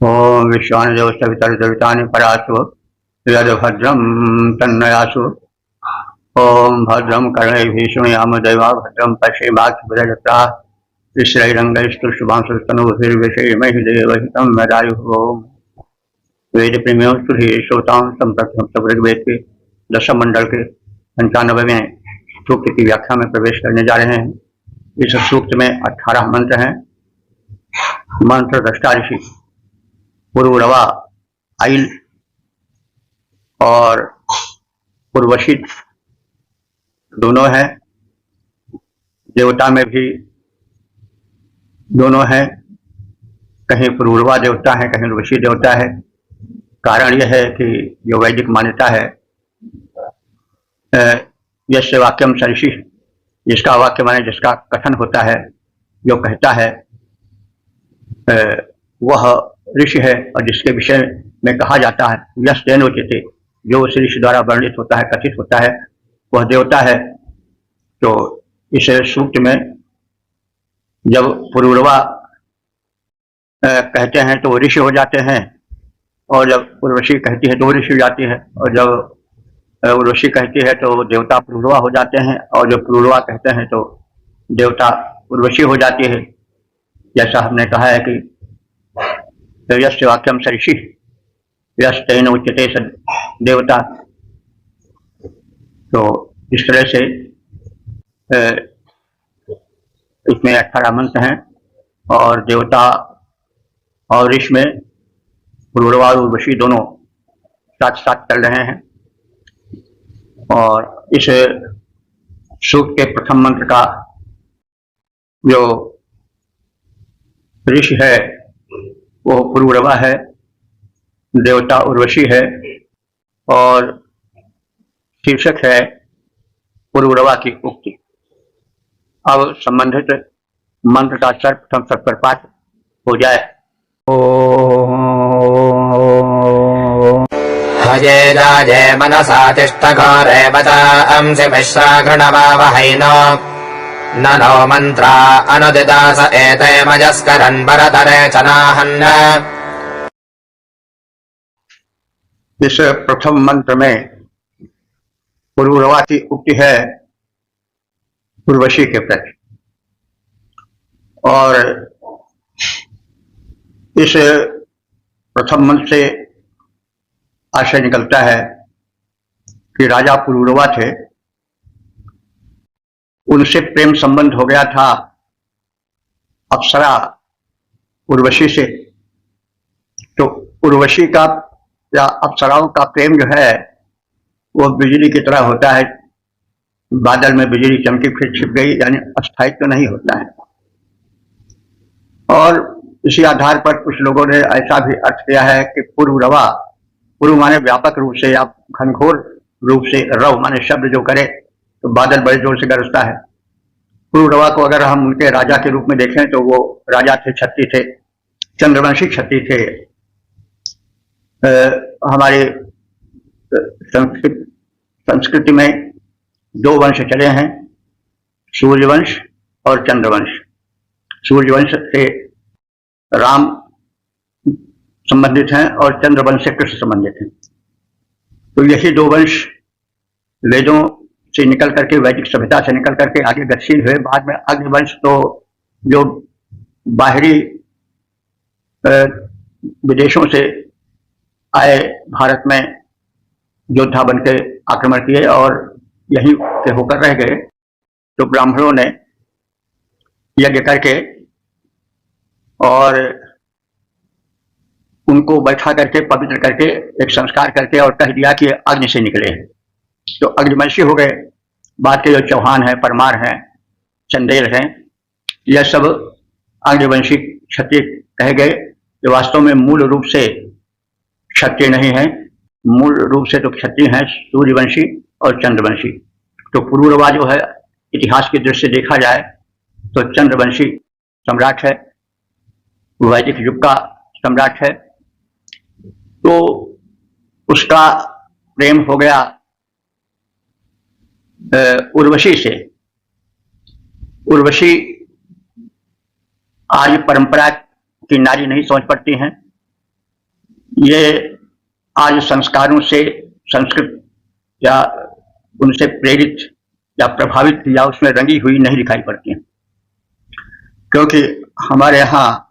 ओम विश्वानदेव सवितर्देवतानि परासु यद्भद्रं तन्नयासु। ओम भद्रं कर्णैः शृणुयाम देवा भद्रं पश्येमाक्षभिर्यजत्राः श्रीरंगैस्तुष्टुवांसस्तनूभिर्विषेमहि देवहितं यदायुः। ओम वेद प्रेमियों सुधी श्रोताओं संप्रथम ऋग्वेद के दशम मंडल के 95वें सूक्त की व्याख्या में प्रवेश करने जा रहे हैं। इस सूक्त में 18 मंत्र हैं। मंत्र दृष्टा ऋषि पुरुरवा आइल और पुर्वशित दोनों हैं। देवता में भी दोनों हैं, कहीं पुरुरवा देवता है, कहीं उर्वशी देवता है। कारण यह है कि जो वैदिक मान्यता है, यस्य वाक्यम सऋषि, जिसका वाक्य माने जिसका कथन होता है, जो कहता है वह ऋषि है, और जिसके विषय में कहा जाता है यश तेनोचिते, जो उस ऋषि द्वारा वर्णित होता है, कथित होता है, वह देवता है। तो इस सूक्त में जब पुरुरवा कहते हैं तो ऋषि हो जाते हैं, और जब उर्वशी कहती है तो ऋषि हो जाती है, और जब उर्वशी कहती है तो देवता पुरुरवा हो जाते हैं, और जब पुरुरवा कहते हैं तो देवता उर्वशी हो जाती है। जैसा हमने कहा है कि यस्य वाक्यम सऋषि यश तेन उच्यते देवता। तो इस तरह से इसमें 18 मंत्र हैं, और देवता और ऋषि में पुरुरवा और उर्वशी दोनों साथ साथ चल रहे हैं। और इस सूक्त के प्रथम मंत्र का जो ऋषि है वो पुरुरवा है, देवता उर्वशी है, और शीर्षक है पुरुरवा की उक्ति। अब संबंधित मंत्र का सर्वप्रथम सत्पर पाठ हो जाए। हजे राजे मनसा तिष्ठघोरे बतांसि मिश्रा घृणमावहैनो ननो मंत्रा अनुदिदास एते मजस्करन् भरतरे चनाहन्। इस प्रथम मंत्र में पुरुरवा की उक्ति है उर्वशी के प्रति, और इस प्रथम मंत्र से आशय निकलता है कि राजा पुरुरवा थे, उनसे प्रेम संबंध हो गया था अप्सरा उर्वशी से। तो उर्वशी का या अप्सराओं का प्रेम जो है वो बिजली की तरह होता है, बादल में बिजली चमकी फिर छिप गई, यानी अस्थायित्व तो नहीं होता है। और इसी आधार पर कुछ लोगों ने ऐसा भी अर्थ किया है कि पुरुरवा, पुरु माने व्यापक रूप से या घनघोर रूप से, रव माने शब्द जो करे तो बादल बड़े जोर से गरजता है। पुरुरवा को अगर हम उनके राजा के रूप में देखें तो वो राजा थे, क्षत्रिय थे, चंद्रवंशी क्षत्रिय थे। हमारे संस्कृति में 2 वंश चले हैं, सूर्यवंश और चंद्रवंश। सूर्यवंश से राम संबंधित हैं और चंद्रवंश से कृष्ण संबंधित हैं। तो यही 2 वंश वेदों से निकल करके, वैदिक सभ्यता से निकल करके आगे गतिशील हुए। बाद में अग्निवंश तो जो बाहरी विदेशों से आए, भारत में योद्धा बन के आक्रमण किए और यहीं के होकर रह गए। तो ब्राह्मणों ने यज्ञ करके और उनको बैठा करके, पवित्र करके, एक संस्कार करके और कह दिया कि अग्नि से निकले हैं, तो अग्निवंशी हो गए। बाद के जो चौहान हैं, परमार हैं, चंदेल हैं, यह सब अग्निवंशी क्षत्रिय कहे गए, जो वास्तव में मूल रूप से क्षत्रिय नहीं है। मूल रूप से तो क्षत्रिय हैं सूर्यवंशी और चंद्रवंशी। तो पुरुरवा जो है, इतिहास की दृष्टि से देखा जाए तो चंद्रवंशी सम्राट है, वैदिक युग का सम्राट है। तो उसका प्रेम हो गया उर्वशी से। उर्वशी आज परंपरा की नारी नहीं समझ पड़ती हैं, ये आज संस्कारों से, संस्कृत या उनसे प्रेरित या प्रभावित या उसमें रंगी हुई नहीं दिखाई पड़ती हैं, क्योंकि हमारे यहाँ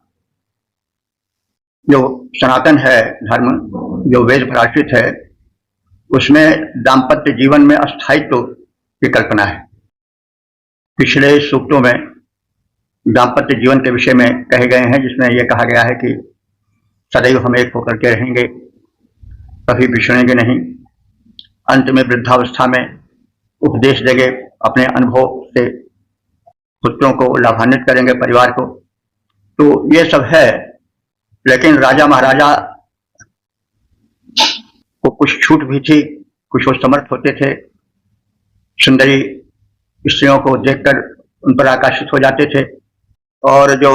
जो सनातन है धर्म, जो वेद प्राश्रित है, उसमें दाम्पत्य जीवन में अस्थायित्व की कल्पना है। पिछले सूक्तों में दाम्पत्य जीवन के विषय में कहे गए हैं, जिसमें यह कहा गया है कि सदैव हम एक होकर के रहेंगे, कभी बिछड़ेंगे नहीं। अंत में वृद्धावस्था में उपदेश देंगे, अपने अनुभव से पुत्रों को लाभान्वित करेंगे, परिवार को। तो ये सब है, लेकिन राजा महाराजा को कुछ छूट भी थी, कुछ वो समर्थ होते थे, सुंदरी स्त्रियों को देखकर उन पर आकर्षित हो जाते थे। और जो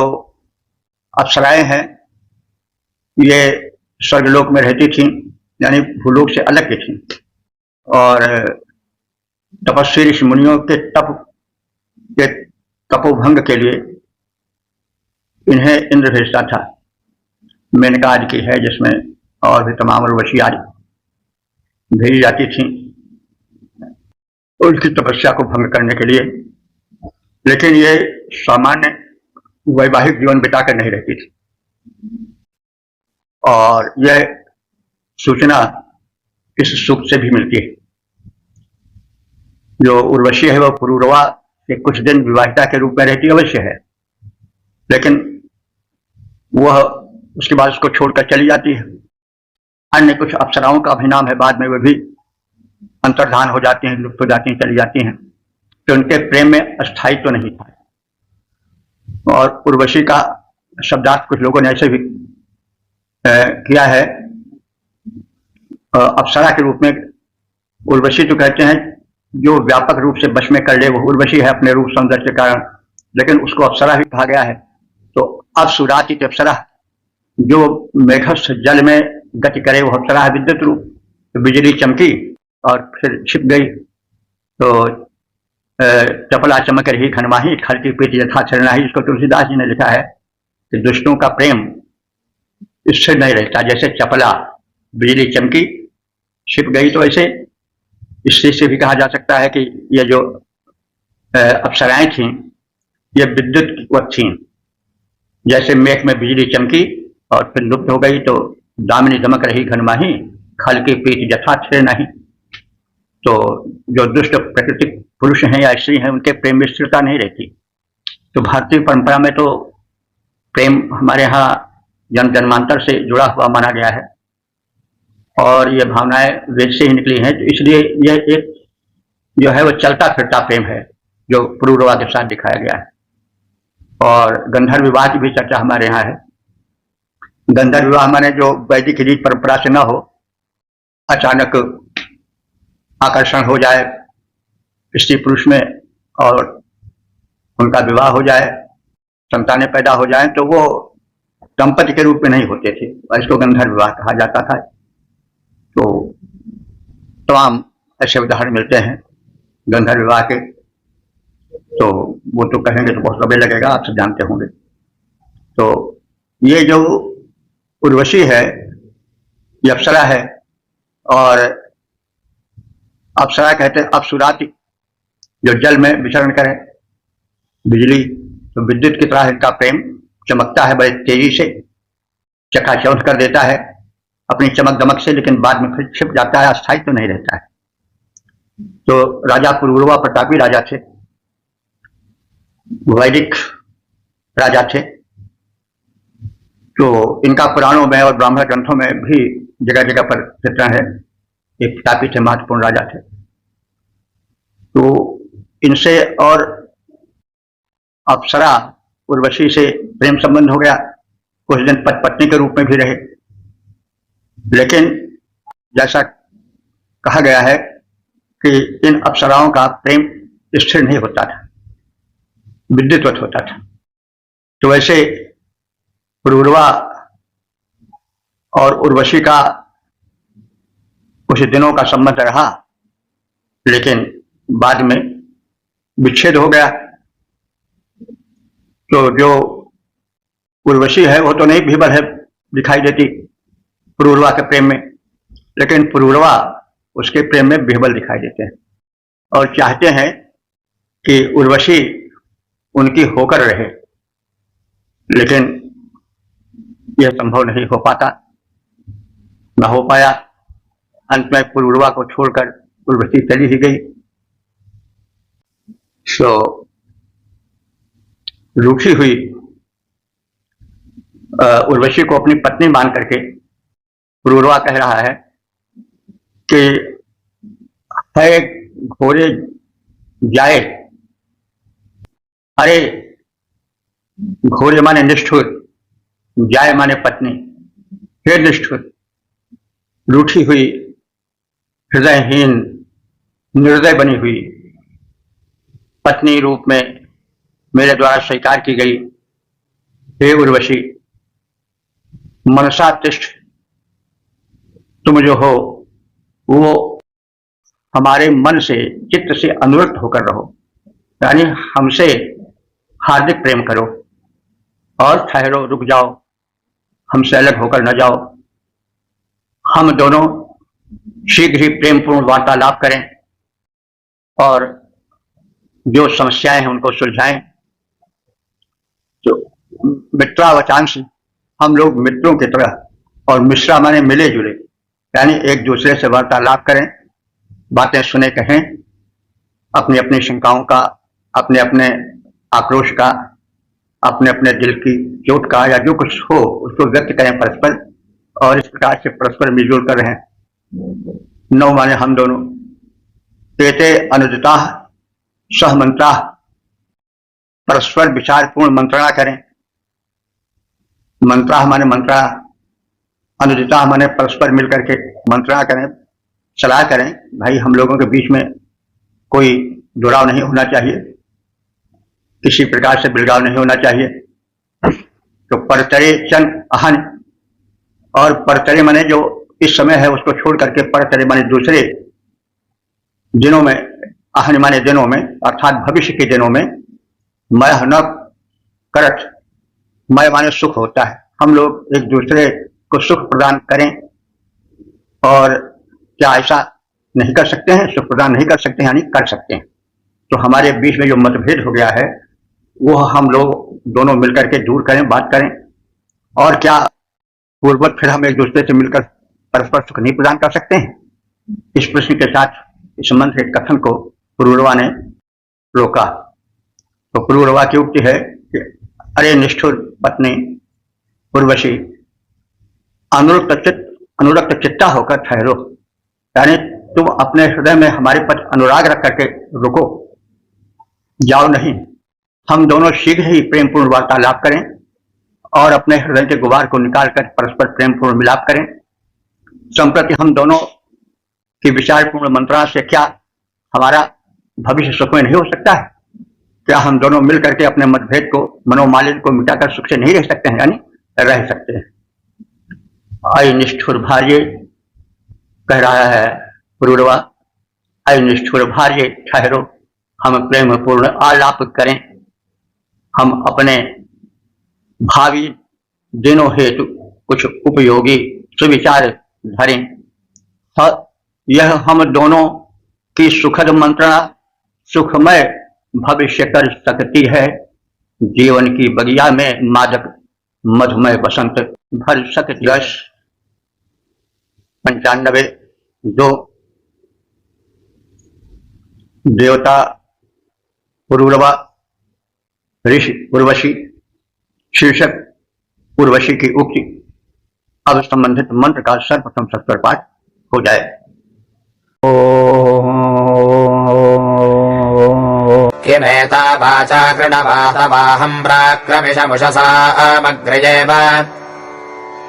अप्सराएं हैं, ये स्वर्गलोक में रहती थीं, यानी भूलोक से अलग की थीं, और तपस्वी ऋषि मुनियों के तपोभंग के लिए इन्हें इंद्र भेजता था। मेनका आदि की है, जिसमें और भी तमाम उर्वशी आदि भेजी जाती थी उनकी तपस्या को भंग करने के लिए। लेकिन ये सामान्य वैवाहिक जीवन बिताकर नहीं रहती थी, और यह सूचना इस सूक्त से भी मिलती है। जो उर्वशी है वह पुरूरवा से कुछ दिन विवाहिता के रूप में रहती अवश्य है, लेकिन वह उसके बाद उसको छोड़कर चली जाती है। अन्य कुछ अप्सराओं का भी नाम है, बाद में वे भी अंतर्धान हो जाती हैं, लुप्त हो जाती हैं, चली जाती हैं। तो उनके प्रेम में अस्थायित्व तो नहीं था। और उर्वशी का शब्दार्थ कुछ लोगों ने ऐसे भी किया है, अप्सरा के रूप में। उर्वशी तो कहते हैं जो व्यापक रूप से वश में कर ले, वो उर्वशी है अपने रूप सौंदर्य के कारण, लेकिन उसको अप्सरा भी कहा गया है। तो अप्सुराति अप्सरा, जो मेघस्थ जल में गति करे वो अप्सरा है, विद्युत रूप। तो बिजली चमकी और फिर छिप गई, तो चपला चमक रही घनमाही, खलती पीठ यथा चरनाही। इसको तुलसीदास जी ने लिखा है कि दुष्टों का प्रेम स्थिर नहीं रहता, जैसे चपला बिजली चमकी छिप गई, तो ऐसे स्त्री से भी कहा जा सकता है कि ये जो अप्सराएं थीं ये विद्युत थीं, जैसे मेघ में बिजली चमकी और फिर लुप्त हो गई, तो दामिनी दमक रही घनमाही, खल की पीठ यथा छेड़ नहीं। तो जो दुष्ट प्रकृतिक पुरुष हैं या स्त्री हैं, उनके प्रेम में स्थिरता नहीं रहती। तो भारतीय परंपरा में तो प्रेम हमारे यहाँ जन्म जन्मांतर से जुड़ा हुआ माना गया है, और ये भावनाएं वेद से ही निकली हैं। तो इसलिए यह एक जो है वो चलता फिरता प्रेम है, जो पुरूरवा के साथ दिखाया गया है। और गंधर्व विवाह की भी चर्चा हमारे यहाँ है। गंधर्व विवाह माने जो वैदिक रीत परंपरा से न हो, अचानक आकर्षण हो जाए स्त्री पुरुष में और उनका विवाह हो जाए, संतानें पैदा हो जाएं, तो वो दंपति के रूप में नहीं होते थे, इसको गंधर्व विवाह कहा जाता था। तो तमाम ऐसे उदाहरण मिलते हैं गंधर्व विवाह के, तो वो तो कहेंगे तो बहुत लंबे लगेगा, आप सब जानते होंगे। तो ये जो उर्वशी है ये अप्सरा है, और अप्सरा कहते हैं अप्सुराति, जो जल में विचरण करे। बिजली तो विद्युत की तरह इनका प्रेम चमकता है, बड़े तेजी से चकाचौंध कर देता है अपनी चमक दमक से, लेकिन बाद में फिर छिप जाता है, अस्थायी तो नहीं रहता है। तो राजा पुरूरवा प्रतापी राजा थे, वैदिक राजा थे। तो इनका पुराणों में और ब्राह्मण ग्रंथों में भी जगह जगह पर चित्रण है। ये प्रतापी थे, महत्वपूर्ण राजा थे। तो इनसे और अप्सरा उर्वशी से प्रेम संबंध हो गया, कुछ दिन पति पत्नी के रूप में भी रहे। लेकिन जैसा कहा गया है कि इन अप्सराओं का प्रेम स्थिर नहीं होता था, विद्युतवत होता था। तो वैसे पुरूरवा और उर्वशी का कुछ दिनों का संबंध रहा, लेकिन बाद में विच्छेद हो गया। तो जो उर्वशी है वो तो नहीं भी बड़े दिखाई देती, पुरूरवा के प्रेम में, लेकिन पुरूरवा उसके प्रेम में बिहबल दिखाई देते हैं और चाहते हैं कि उर्वशी उनकी होकर रहे, लेकिन यह संभव नहीं हो पाता, न हो पाया। अंत में पुरूरवा को छोड़कर उर्वशी चली ही गई। तो रूठी हुई उर्वशी को अपनी पत्नी मान करके पुरूरवा कह रहा है कि है घोड़े जाए, अरे घोड़े माने निष्ठुर, जाए माने पत्नी, हे निष्ठुर, रूठी हुई, हृदयहीन, निर्दय बनी हुई पत्नी रूप में मेरे द्वारा स्वीकार की गई, हे उर्वशी, मनसा तिष्ठ, तुम जो हो वो हमारे मन से, चित्त से अनुरक्त होकर रहो, यानी हमसे हार्दिक प्रेम करो और ठहरो, रुक जाओ, हमसे अलग होकर न जाओ। हम दोनों शीघ्र ही प्रेमपूर्ण वार्तालाप करें और जो समस्याएं हैं उनको सुलझाएं। तो मित्रावचांश, हम लोग मित्रों की तरह, और मिश्रा माने मिले जुले, यानी एक दूसरे से वार्तालाप करें, बातें सुने, कहें, अपनी अपनी शंकाओं का, अपने अपने आक्रोश का, अपने अपने दिल की चोट का, या जो कुछ हो उसको व्यक्त करें परस्पर, और इस प्रकार से परस्पर मिलजुल कर रहें। नौ माने हम दोनों, तेते अनुदिता सहमंत्रा, परस्पर विचारपूर्ण मंत्रणा करें। मंत्रा माने मंत्रणा, अनुदिता माने परस्पर मिलकर के मंत्रणा करें, सलाह करें। भाई हम लोगों के बीच में कोई जुड़ाव नहीं होना चाहिए, किसी प्रकार से बिलगाव नहीं होना चाहिए। तो परतरे चन अहन, और परतरे माने जो इस समय है उसको छोड़ करके परतरे माने दूसरे दिनों में, अहन माने दिनों में, अर्थात भविष्य के दिनों में, मय न करत, मय माने सुख होता है, हम लोग एक दूसरे को सुख प्रदान करें। और क्या ऐसा नहीं कर सकते हैं? सुख प्रदान नहीं कर सकते हैं, यानी कर सकते हैं। तो हमारे बीच में जो मतभेद हो गया है वो हम लोग दोनों मिलकर के दूर करें, बात करें। और क्या पूर्ववत फिर हम एक दूसरे से मिलकर परस्पर सुख नहीं प्रदान कर सकते हैं? इस प्रश्न के साथ इस मंत्र के कथन को पुरूरवा ने रोका। तो पुरूरवा की उक्ति है कि अरे निष्ठुर पत्नी उर्वशी, अनुरक्त चित्ता होकर ठहरो, यानी तुम अपने हृदय में हमारे प्रति अनुराग रख करके रुको, जाओ नहीं। हम दोनों शीघ्र ही प्रेमपूर्ण वार्तालाप करें और अपने हृदय के गुबार को निकालकर परस्पर प्रेमपूर्ण मिलाप करें। संप्रति हम दोनों की विचारपूर्ण मंत्रणा से क्या हमारा भविष्य सुखमय नहीं हो सकता है? क्या हम दोनों मिल करके अपने मतभेद को, मनोमालिन्य को मिटाकर सुख से नहीं रह सकते हैं? यानी रह सकते हैं। अय निष्ठुर भार्य, कह रहा है पुरूरवा, अय निष्ठुर भार्य ठहरो, हम प्रेम पूर्ण आलाप करें, हम अपने भावी दिनों हेतु कुछ उपयोगी सुविचार धरें। यह हम दोनों की सुखद मंत्रणा सुखमय भविष्य कर सकती है। जीवन की बगिया में मादक मधुमय बसंत भर सकती है। 95(2) देवता पुरूरवा, ऋषि उर्वशी, शीर्षक उर्वशी की उक्ति। अब संबंधित मंत्र का सर्वप्रथम सत्वर पाठ हो जाए। किमेता वाचा कृणवातवाहं प्राक्रमिषमुषसा अमग्रजेव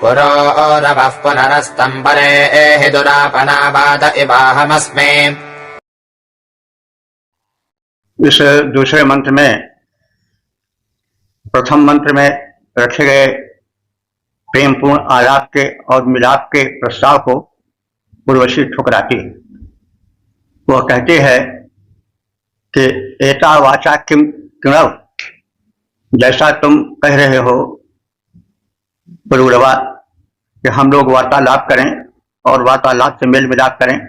पुरोरवः पुनरस्तं परे एहि दुरापनावाद इवाहमस्मि। इस दूसरे मंत्र में, प्रथम मंत्र में रखे गए प्रेमपूर्ण आलाप के और मिलाप के प्रस्ताव को उर्वशी ठुकराती है। वह कहते हैं कि एता वाचा किम किणव, जैसा तुम कह रहे हो पुरूरवा कि हम लोग वार्तालाप करें और वार्तालाप से मेल मिलाप करें।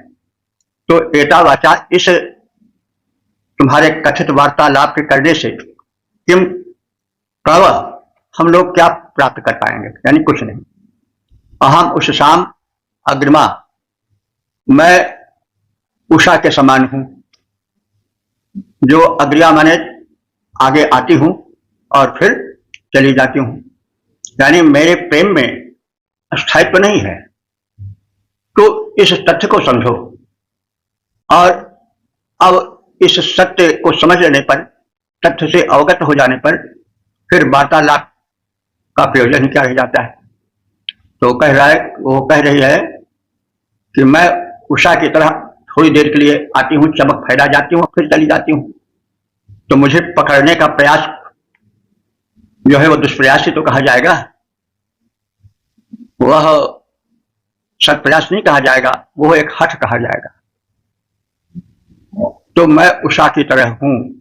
तो एता वाचा, इस तुम्हारे कथित वार्तालाप के करने से किम प्रव, हम लोग क्या प्राप्त कर पाएंगे, यानी कुछ नहीं। अहम उषसाम अग्रिमा, मैं उषा के समान हूं, जो अग्रिया माने आगे आती हूं और फिर चली जाती हूं, यानी मेरे प्रेम में स्थायित्व नहीं है। तो इस तथ्य को समझो, और अब इस सत्य को समझ लेने पर, तथ्य से अवगत हो जाने पर, फिर वार्तालाप का प्रयोजन क्या रह जाता है। तो वो कह रही है कि मैं उषा की तरह थोड़ी देर के लिए आती हूं, चमक फैला जाती हूं, फिर चली जाती हूं। तो मुझे पकड़ने का प्रयास जो है वो दुष्प्रयास ही तो कहा जाएगा, वह सत्प्रयास नहीं कहा जाएगा, वो एक हठ कहा जाएगा। तो मैं उषा की तरह हूं,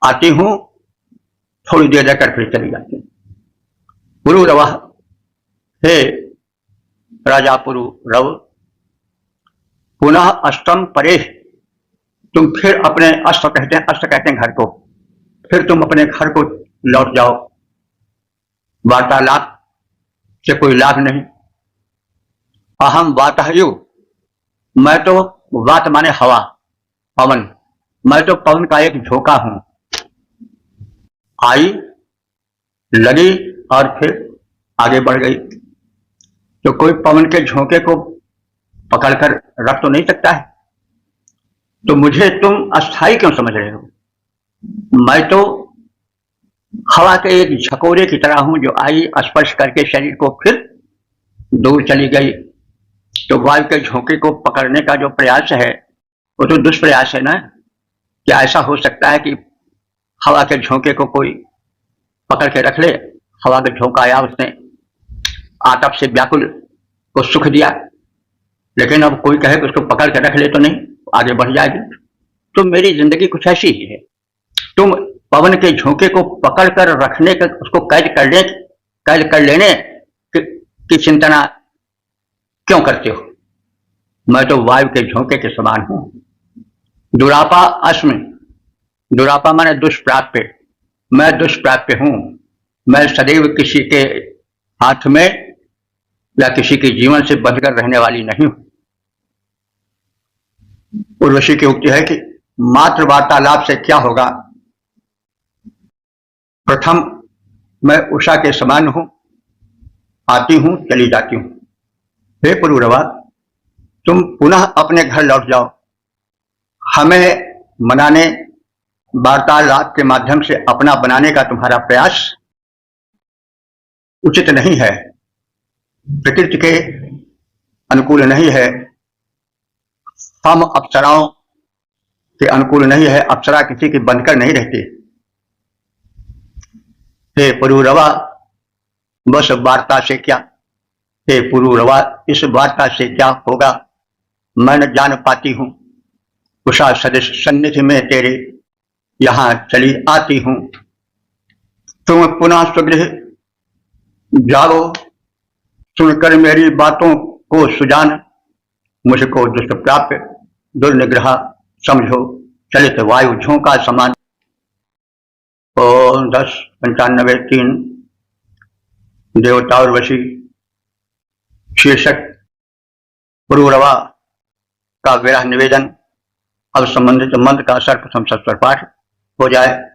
आती हूं, थोड़ी देर रहकर फिर चली जाती हूं। पुरुरव, हे राजा पुरुरव, पुनः अष्टम परे, तुम फिर अपने अष्ट कहते हैं घर को, फिर तुम अपने घर को लौट जाओ। वार्तालाप से कोई लाभ नहीं। अहम वातहयु, मैं तो, वात माने हवा, पवन, मैं तो पवन का एक झोंका हूं। आई, लगी और फिर आगे बढ़ गई। तो कोई पवन के झोंके को पकड़कर रख तो नहीं सकता है। तो मुझे तुम अस्थाई क्यों समझ रहे हो? मैं तो हवा के एक झकोरे की तरह हूं, जो आई, स्पर्श करके शरीर को फिर दूर चली गई। तो वायु के झोंके को पकड़ने का जो प्रयास है वो तो दुष्प्रयास है ना। क्या ऐसा हो सकता है कि हवा के झोंके को कोई पकड़ के रख ले? हवा का झोंका आया, उसने आतप से व्याकुल को सुख दिया, लेकिन अब कोई कहे कि उसको पकड़ के रख ले तो नहीं, आगे बढ़ जाएगी। तो मेरी जिंदगी कुछ ऐसी ही है। तुम पवन के झोंके को पकड़ कर रखने का, उसको कैद कर लेने की चिंतना क्यों करते हो? मैं तो वायु के झोंके के समान हूं। दुरापा अस्मि, दुरापा माने दुष्प्राप्य, मैं दुष्प्राप्य हूं। मैं सदैव किसी के हाथ में या किसी के जीवन से बंधकर रहने वाली नहीं हूं। उर्वशी की उक्ति है कि मात्र वार्तालाप से क्या होगा। प्रथम, मैं उषा के समान हूं, आती हूं, चली जाती हूं। हे पुरुरवा, तुम पुनः अपने घर लौट जाओ। हमें मनाने, वार्तालाप के माध्यम से अपना बनाने का तुम्हारा प्रयास उचित नहीं है, प्रकृति के अनुकूल नहीं है, हम अप्सराओं के अनुकूल नहीं है। अप्सरा किसी की बंधकर नहीं रहती। हे पुरुरवा, बस वार्ता से क्या? हे पुरुरवा, इस वार्ता से क्या होगा? मैं न जान पाती हूं। उषा सदृश सन्निधि में तेरे यहां चली आती हूं। तुम पुनः स्वगृह जाओ, सुनकर मेरी बातों को सुजान, मुझको दुष्प्राप्य दुर्निग्रह समझो, चलित वायु झोंका समान। 10:95-3 देवता उर्वशी, शीर्षक पुरुरवा का विरह निवेदन। अब संबंधित मंत्र का सर्वप्रथम सत्वर पाठ हो जाए।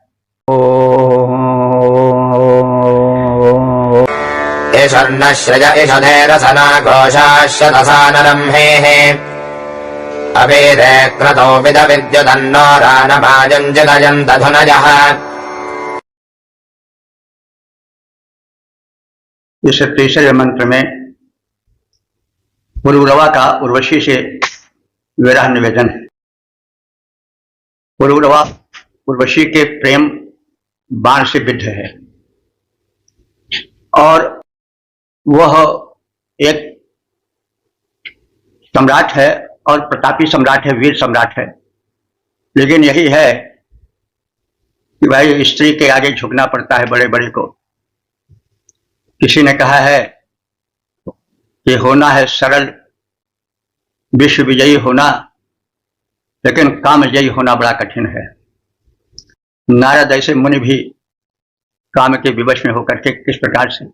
ईशर्णश्रय इषधेरसना घोषाश्यतसानरम्हेः अवेदे क्रतो विदविद्युदन्नो रानभाजञ्जिदयन्तधुनयः। इस तीसरे मंत्र में पुरुरवा का उर्वशी से विरह निवेदन है। पुरुरवा उर्वशी के प्रेम बाण से विद्ध है और वह एक सम्राट है और प्रतापी सम्राट है, वीर सम्राट है। लेकिन यही है कि भाई स्त्री के आगे झुकना पड़ता है बड़े बड़े को। किसी ने कहा है कि होना है सरल विश्व विजयी होना, लेकिन काम विजयी होना बड़ा कठिन है। नारद ऐसे मुनि भी काम के विवश में होकर के किस प्रकार से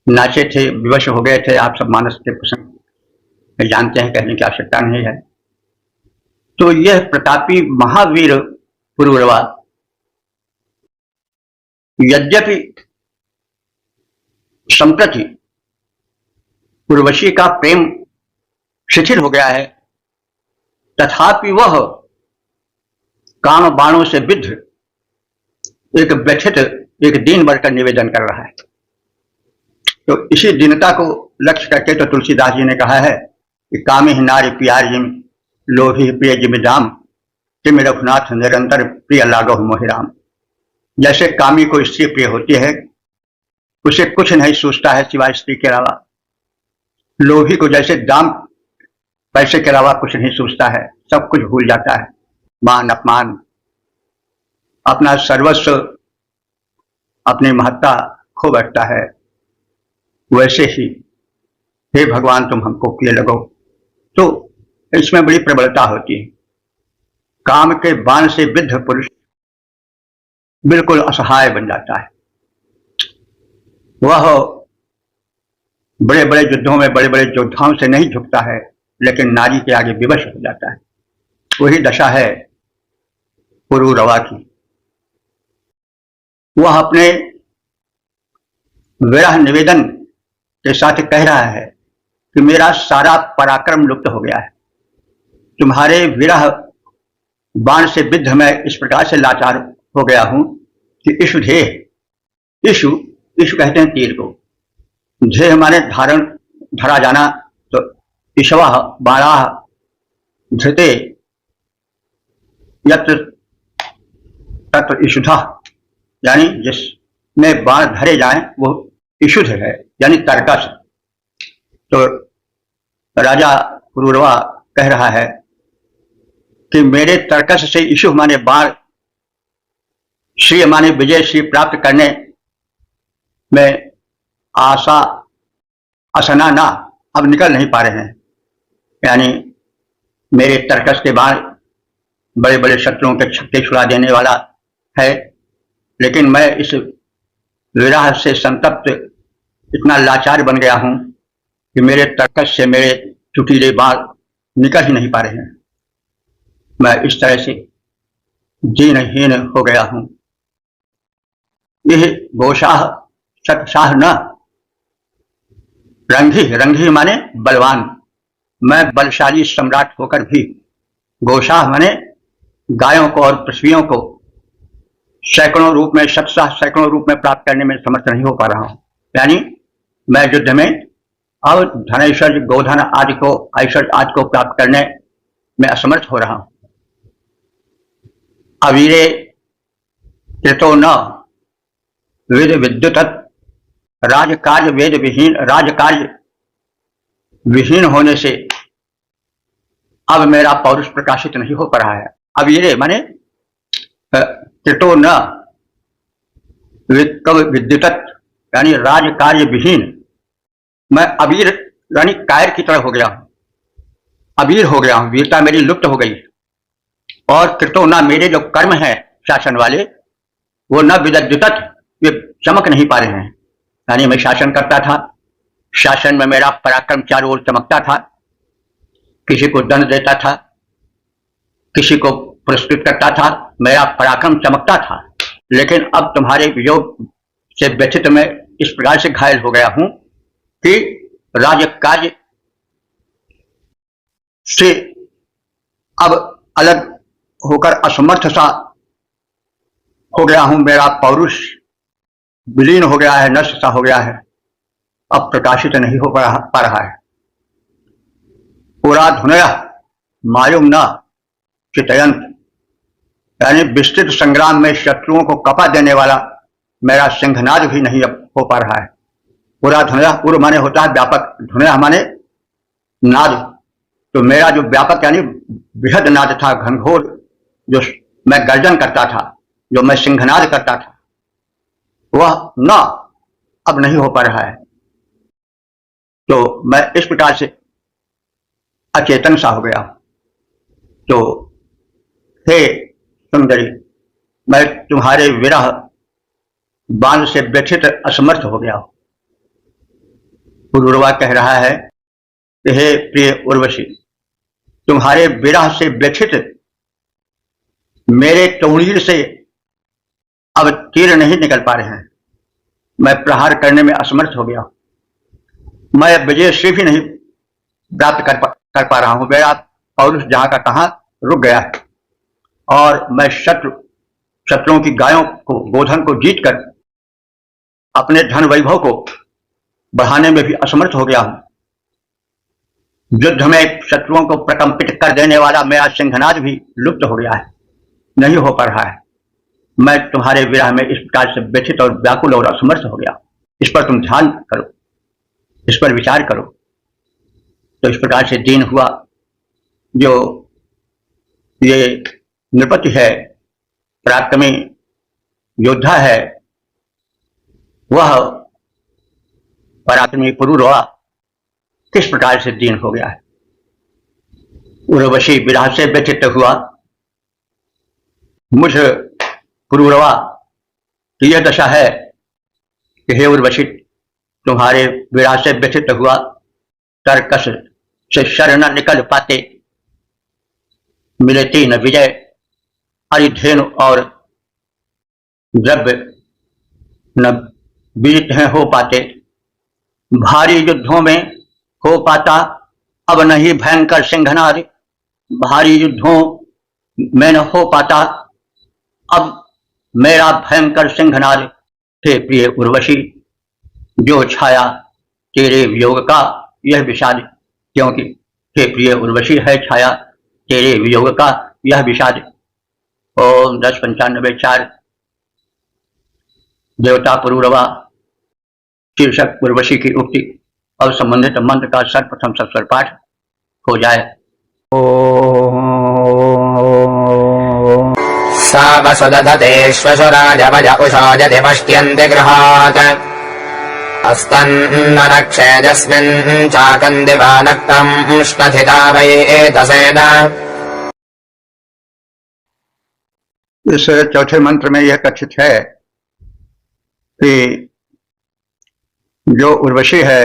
नाचे थे, विवश हो गए थे। आप सब मानस के प्रसंग जानते हैं, कहने की आवश्यकता नहीं है। तो यह प्रतापी महावीर पुरुरवा यद्यपि संप्रति उर्वशी का प्रेम शिथिल हो गया है, तथापि वह काम बाणों से विद्ध एक व्यथित, एक दीन बढ़कर निवेदन कर रहा है। तो इसी दीनता को लक्ष्य करके तो तुलसीदास जी ने कहा है कि कामी नारी प्यार जिम लोभी प्रिय जिमिदाम तिम रघुनाथ निरंतर प्रिय लागो मोहिराम। जैसे कामी को स्त्री प्रिय होती है, उसे कुछ नहीं सोचता है सिवाय स्त्री के अलावा। लोभी को जैसे दाम पैसे के अलावा कुछ नहीं सोचता है, सब कुछ भूल जाता है, मान अपमान अपना सर्वस्व अपनी महत्ता खो बैठता है। वैसे ही हे भगवान तुम हमको प्रिय लगो। तो इसमें बड़ी प्रबलता होती है। काम के बाण से विद्ध पुरुष बिल्कुल असहाय बन जाता है। वह बड़े बड़े युद्धों में बड़े बड़े योद्धाओं से नहीं झुकता है, लेकिन नारी के आगे विवश हो जाता है। वही दशा है पुरुरवा की। वह अपने विरह निवेदन के साथ कह रहा है कि मेरा सारा पराक्रम लुप्त हो गया है, तुम्हारे विरह बाण से विद्ध मैं इस प्रकार से लाचार हो गया हूं कि इशु ध्येय, इशु कहते हैं तीर को, ध्येय हमारे धारण धरा जाना। तो ईशवा बाणाह धृते यत्र तत्र इशुधा, यानी जिसमें बाण धरे जाएं वो इशुध है, यानी तर्कस। तो राजा पुरुरवा कह रहा है कि मेरे तर्कस से इशु माने बाण, श्री माने विजय, श्री प्राप्त करने में आशा असना ना अब निकल नहीं पा रहे हैं। यानी मेरे तर्कस के बाण बड़े बड़े शत्रुओं के छक्के छुड़ा देने वाला है, लेकिन मैं इस विरह से संतप्त इतना लाचार बन गया हूं कि मेरे तर्कस से मेरे चुटीले बाण निकल ही नहीं पा रहे हैं। मैं इस तरह से दीनहीन हो गया हूं। यह गोशाह सतशाह न रंगी, रंगी माने बलवान, मैं बलशाली सम्राट होकर भी गोशाह माने गायों को और पशुओं को सैकड़ों रूप में, शतशाह सैकड़ों रूप में प्राप्त करने में समर्थ नहीं हो पा रहा हूं। यानी मैं युद्ध में अब धनैश्वर्य, गोधन आदि को, ऐश्वर्य आदि को प्राप्त करने में असमर्थ हो रहा हूं। अवीरे कृतो न वेद विद्युत, राजकार्य वेद विहीन, राजकार्य विहीन होने से अब मेरा पौरुष प्रकाशित नहीं हो पा रहा है। अवीरे माने कृतो न विद्युत, यानी राजकार्य विहीन, मैं अवीर यानी कायर की तरह हो गया हूं, अवीर हो गया हूं, वीरता मेरी लुप्त हो गई। और कृतो न, मेरे जो कर्म है शासन वाले वो न विद्युत, वे चमक नहीं पा रहे हैं। यानी मैं शासन करता था, शासन में मेरा पराक्रम चारों ओर चमकता था, किसी को दंड देता था, किसी को पुरस्कृत करता था, मेरा पराक्रम चमकता था। लेकिन अब तुम्हारे वियोग से व्यथित मैं इस प्रकार से घायल हो गया हूं कि राजकार्य से अब अलग होकर असमर्थ सा हो गया हूं। मेरा पौरुष विलीन हो गया है, नष्ट सा हो गया है, अब प्रकाशित नहीं हो पा रहा है। पूरा धुनय मायुम न चितयंत, यानी विस्तृत संग्राम में शत्रुओं को कपा देने वाला मेरा सिंहनाद भी नहीं हो पा रहा है। पूरा धुनय, पूर्व माने होता है व्यापक, धुनय माने नाद। तो मेरा जो व्यापक यानी बृहद नाद था, घनघोर, जो मैं गर्जन करता था, जो मैं सिंहनाद करता था, वह न अब नहीं हो पा रहा है। तो मैं इस प्रकार से अचेतन सा हो गया। तो हे सुंदरी, मैं तुम्हारे विरह बांध से व्यथित असमर्थ हो गया। पुरूरवा कह रहा है कि हे प्रिय उर्वशी, तुम्हारे विरह से व्यथित मेरे टोणीर से अब तीर नहीं निकल पा रहे हैं। मैं प्रहार करने में असमर्थ हो गया। मैं विजय श्री भी नहीं प्राप्त कर पा रहा हूं। मेरा पौरुष जहां का कहां रुक गया है और मैं शत्रुओं की गायों को, गोधन को जीत कर अपने धन वैभव को बढ़ाने में भी असमर्थ हो गया हूं। युद्ध में शत्रुओं को प्रकंपित कर देने वाला मेरा सिंहनाद भी लुप्त हो गया है, नहीं हो पा रहा है। मैं तुम्हारे विरह में इस प्रकार से व्यथित और व्याकुल और असमर्थ हो गया। इस पर तुम ध्यान करो, इस पर विचार करो। तो इस प्रकार से दीन हुआ जो ये नृपति है, पराक्रमी योद्धा है, वह पराक्रमी पुरूरवा किस प्रकार से दीन हो गया है। उर्वशी विरह से व्यथित हुआ। मुझ पुरूरवा की यह दशा है कि हे उर्वशी, तुम्हारे विरह से व्यथित हुआ तरकस से शर न निकल पाते, मिले तीन विजय अरिधेनु और द्रव्य न विजित हैं हो पाते। भारी युद्धों में हो पाता अब नहीं भयंकर सिंहनाद, भारी युद्धों में न हो पाता अब मेरा भयंकर सिंहनाद। हे प्रिय उर्वशी, जो छाया तेरे वियोग का यह विषाद, क्योंकि हे प्रिय उर्वशी है छाया तेरे वियोग का यह विषाद। ओम 1095 देवता पुरूरवा शीर्षक उर्वशी की उक्ति और संबंधित मंत्र का सर्वप्रथम सस्वर पाठ हो जाए। सा वसुदधते श्वशुराजवज उषाजधिमष्ट्यन्ति गृहात् अस्तन्नरक्षेजस्मिन् चाकन्दिवानक्तम् श्नथिता वै एतसेन। इस चौथे मंत्र में यह कथित है कि जो उर्वशी है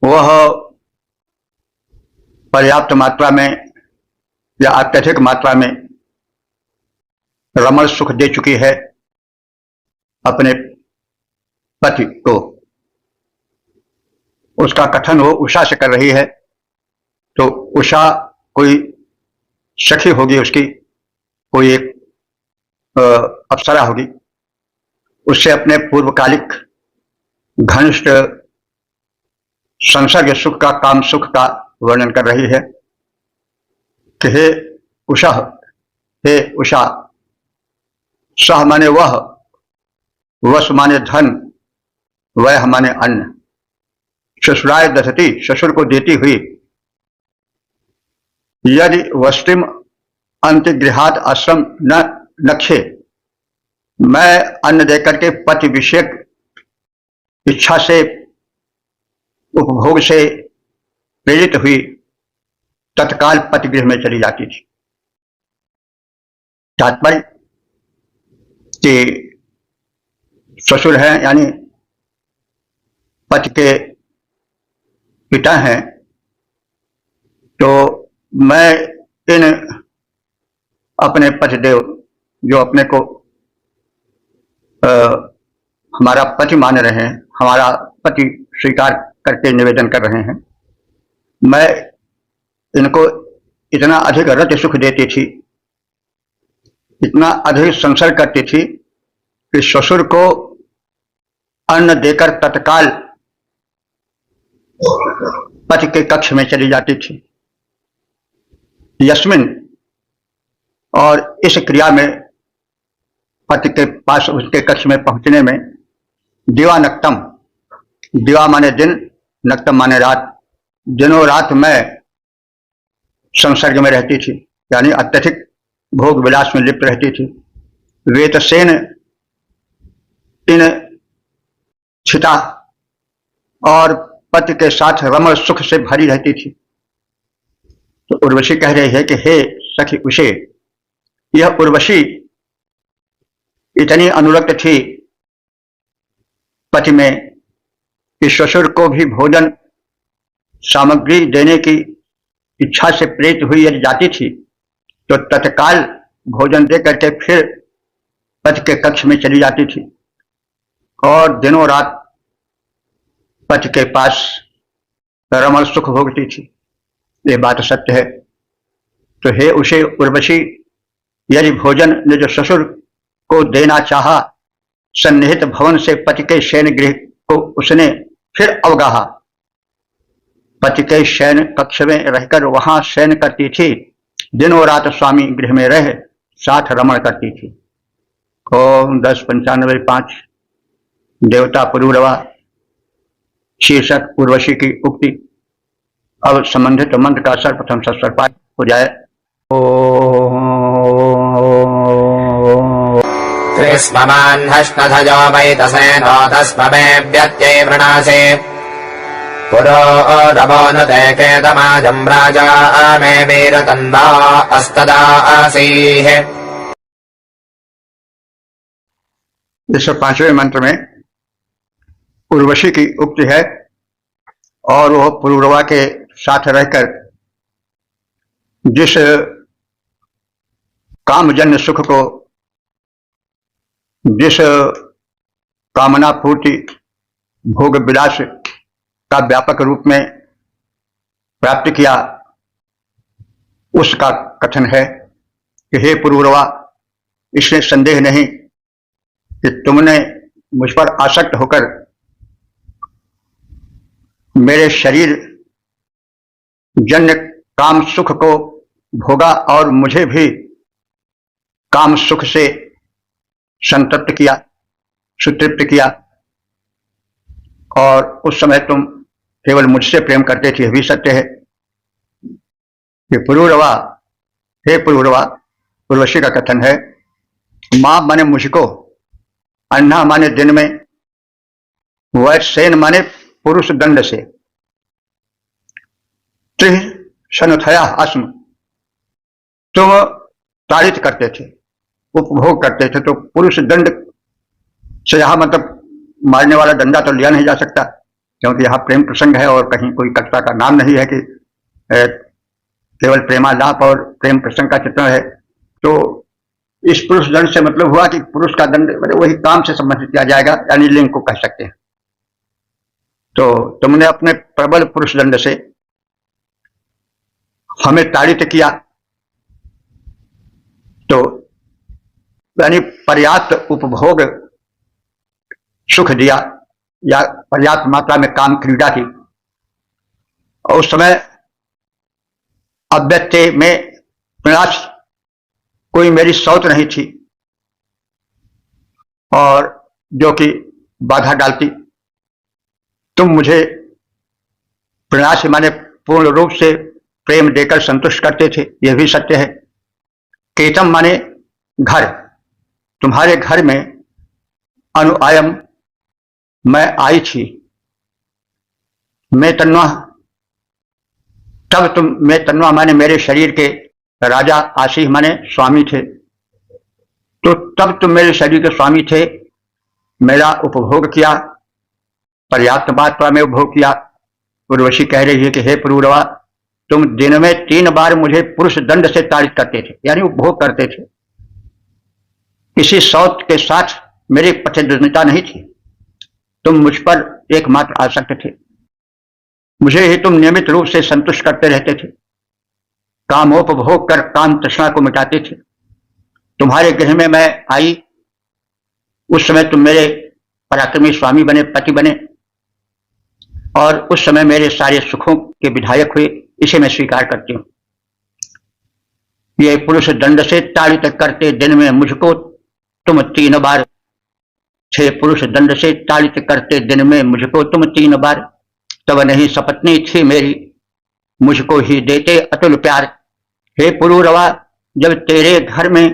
वह पर्याप्त मात्रा में या अत्यधिक मात्रा में रमण सुख दे चुकी है अपने पति को। उसका कथन वो उषा से कर रही है। तो उषा कोई सखी होगी, उसकी कोई एक अप्सरा होगी। उससे अपने पूर्वकालिक घनिष्ठ संसर्ग सुख का, काम सुख का वर्णन कर रही है कि हे उषा, हे उषा। सह माने वह, वस माने धन, वह माने अन्न। ससुराय दधति, ससुर को देती हुई। यदि वस्तिम अंतगृहात आश्रम न नक्षे, मैं अन्न देकर के पति विषयक इच्छा से, उपभोग से प्रेरित हुई तत्काल पतिगृह में चली जाती थी। तात्पर्य कि ससुर हैं यानी पति के पिता हैं, तो मैं इन अपने पतिदेव जो अपने को हमारा पति मान रहे हैं, हमारा पति स्वीकार करके निवेदन कर रहे हैं, मैं इनको इतना अधिक रति सुख देती थी, इतना अधिक संसर्ग करती थी कि ससुर को अन्न देकर तत्काल पति के कक्ष में चली जाती थी। यस्मिन, और इस क्रिया में पति के पास, उसके कक्ष में पहुंचने में दिवा नक्तम, दिवा माने दिन, नक्तम माने रात, दिनों रात मैं संसर्ग में रहती थी, यानी अत्यधिक भोग विलास में लिप्त रहती थी। वेतसेन, इन छिता और पति के साथ रमण सुख से भरी रहती थी। तो उर्वशी कह रही है कि हे सखी उषे, यह उर्वशी इतनी अनुरक्त थी पति में कि ससुर को भी भोजन सामग्री देने की इच्छा से प्रेरित हुई यदि जाती थी तो तत्काल भोजन दे करके फिर पति के कक्ष में चली जाती थी और दिनों रात पति के पास रमण सुख भोगती थी। यह बात सत्य है। तो हे उसे उर्वशी, यदि भोजन निज ससुर को देना चाहा, सन्निहित भवन से पति के शयन गृह को उसने फिर अवगाहा। पति के शयन कक्ष में रहकर वहां शयन करती थी, दिनों रात स्वामी गृह में रह साथ रमण करती थी। ओम 10:95 देवता पुरूरवा शीर्षक उर्वशी की उक्ति। अब संबंधित मंत्र का सर्वप्रथम सस्वर पाठ हो जाए। त्रिस्ममान्हष्टधजो वैतसेनो तस्ममे व्यत्यै वृणासे पुरो रवोनुते केतमाजं राजा मे वीरतन्वा अस्तदासीः। इस 5वें मंत्र में उर्वशी की उक्ति है और वह पुरूरवा के साथ रहकर जिस कामजन्य सुख को, जिस कामना पूर्ति भोग विलास का व्यापक रूप में प्राप्त किया, उसका कथन है कि हे पुरूरवा, इसमें संदेह नहीं कि तुमने मुझ पर आसक्त होकर मेरे शरीर जन्य काम सुख को भोगा और मुझे भी काम सुख से संतृप्त किया, सुतृप्त किया। और उस समय तुम केवल मुझसे प्रेम करते थे, यह भी सत्य है। कि पुरूरवा, हे पुरूरवा, उर्वशी का कथन है, मां माने मुझको, अन्ना माने दिन में, वैसेन माने पुरुष दंड से, त्रिशनुथया अस्म, तुम ताड़ित करते थे, उपभोग करते थे। तो पुरुष दंड से यहां मतलब मारने वाला डंडा तो लिया नहीं जा सकता, क्योंकि यहाँ प्रेम प्रसंग है और कहीं कोई कथा का नाम नहीं है कि केवल प्रेमालाप और प्रेम प्रसंग का चित्रण है। तो इस पुरुष दंड से मतलब हुआ कि पुरुष का दंड मतलब वही काम से संबंधित किया जाएगा, यानी लिंग को कह सकते हैं। तो तुमने अपने प्रबल पुरुष दंड से हमें ताड़ित किया, तो यानी पर्याप्त उपभोग सुख दिया या पर्याप्त मात्रा में काम क्रीड़ा की। और उस समय अव्यक्ते में प्रयास कोई मेरी सौत नहीं थी और जो कि बाधा डालती। तुम मुझे प्रयास माने पूर्ण रूप से प्रेम देकर संतुष्ट करते थे, यह भी सत्य है। केतम माने घर, तुम्हारे घर में अनुआयम मैं आई थी। मैं तन्वा, तब तुम, मैं तन्वा माने मेरे शरीर के राजा, आशीष माने स्वामी थे। तो तब तुम मेरे शरीर के स्वामी थे, मेरा उपभोग किया, पर्याप्त मात्रा में उपभोग किया। उर्वशी कह रही है कि हे पुरूरवा, तुम दिन में 3 बार मुझे पुरुष दंड से ताड़ित करते थे, यानी उपभोग करते थे। किसी सौत के साथ मेरी प्रतिद्वंदिता नहीं थी, तुम मुझ पर एकमात्र आसक्त थे, मुझे ही तुम नियमित रूप से संतुष्ट करते रहते थे, कामोपभोग कर काम तृष्णा को मिटाते थे। तुम्हारे गृह में मैं आई, उस समय तुम मेरे पराक्रमी स्वामी बने, पति बने, और उस समय मेरे सारे सुखों के विधायक हुए, इसे मैं स्वीकार करती हूँ। ये पुरुष दंड से ताड़ित करते दिन में मुझको तुम 3 बार थे, पुरुष दंड से ताड़ित करते दिन में मुझको तुम 3 बार, तब नहीं सपत्नी थी मेरी, मुझको ही देते अतुल प्यार। हे पुरूरवा, जब तेरे घर में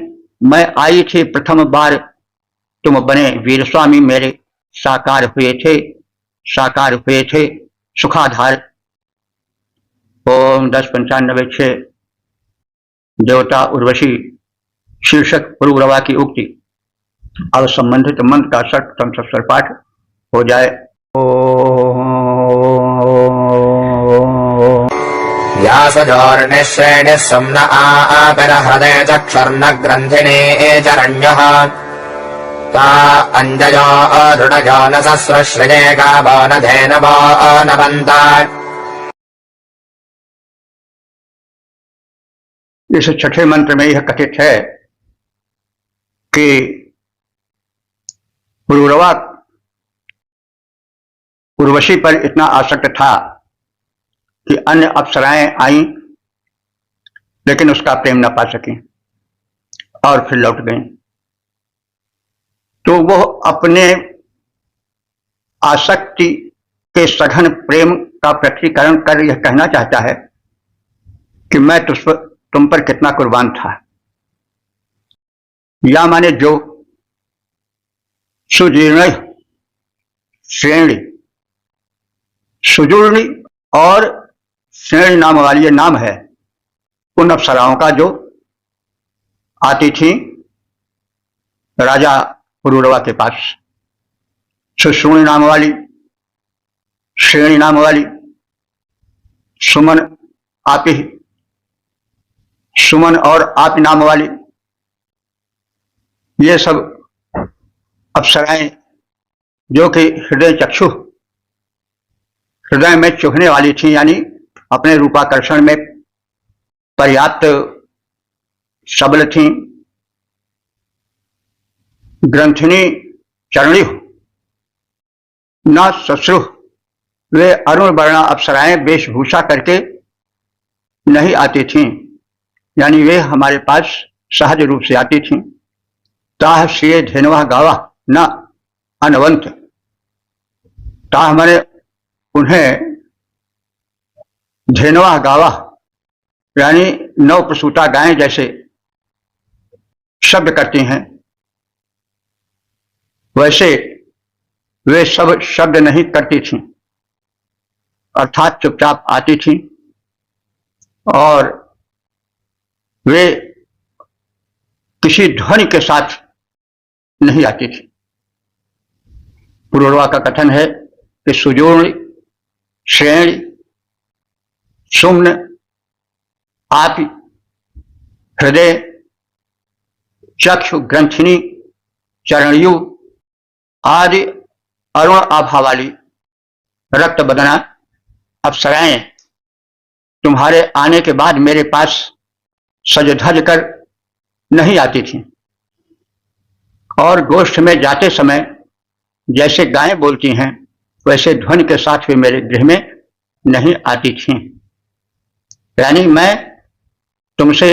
मैं आई थी प्रथम बार, तुम बने वीर स्वामी मेरे, साकार हुए थे सुखाधार। ओम 1095 देवता उर्वशी शीर्षक पुरूरवा की उक्ति। अब संबंधित मंत्र का षटप्रथम स्वर पाठ हो जाए। व्यासजोर्निश्रेणिः सुम्न आपिरहृदय चक्षुर्न ग्रन्थिने चरण्यः ता अञ्जयो दृढयो न सस्रश्रिये गावो न धेनवो न बन्ता। इस छठे मंत्र में यह कथित है कि पुरूरवा उर्वशी पर इतना आसक्त था कि अन्य अप्सराएं आईं लेकिन उसका प्रेम न पा सकी और फिर लौट गईं। तो वो अपने आसक्ति के सघन प्रेम का प्रकटीकरण कर यह कहना चाहता है कि मैं तुम पर कितना कुर्बान था। या माने जो सुजीर्ण श्रेणी, सुजूर्णी और श्रेणी नाम वाली ये नाम है उन अप्सराओं का जो आती थी राजा पुरूरवा के पास। सुश्रुणी नाम वाली, श्रेणी नाम वाली, सुमन आपी, सुमन और आप नाम वाली, ये सब अप्सराएं जो कि हृदय में चुभने वाली थी, यानी अपने रूपाकर्षण में पर्याप्त सबल थी। ग्रंथिनी चरणी न ससुर, वे अरुण वर्णा अप्सराएं वेशभूषा करके नहीं आती थीं, यानी वे हमारे पास सहज रूप से आती थीं। ताह श्रिय धेनवा गावा न अनवंत, ताह मैंने उन्हें धेनवा गावा यानी नव प्रसूता गायें जैसे शब्द करती हैं, वैसे वे सब शब्द नहीं करती थीं, अर्थात चुपचाप आती थीं और वे किसी ध्वनि के साथ नहीं आती थी। पुरूरवा का कथन है कि सुजूर्ण, श्रेणी, सुम्न, आप, हृदय, चक्षु, ग्रंथिनी, चरणयु आदि अरुण आभा वाली रक्त बदना अप्सराएं तुम्हारे आने के बाद मेरे पास सज धज कर नहीं आती थी और गोष्ठ में जाते समय जैसे गायें बोलती हैं वैसे ध्वनि के साथ वे मेरे गृह में नहीं आती थी। यानी मैं तुमसे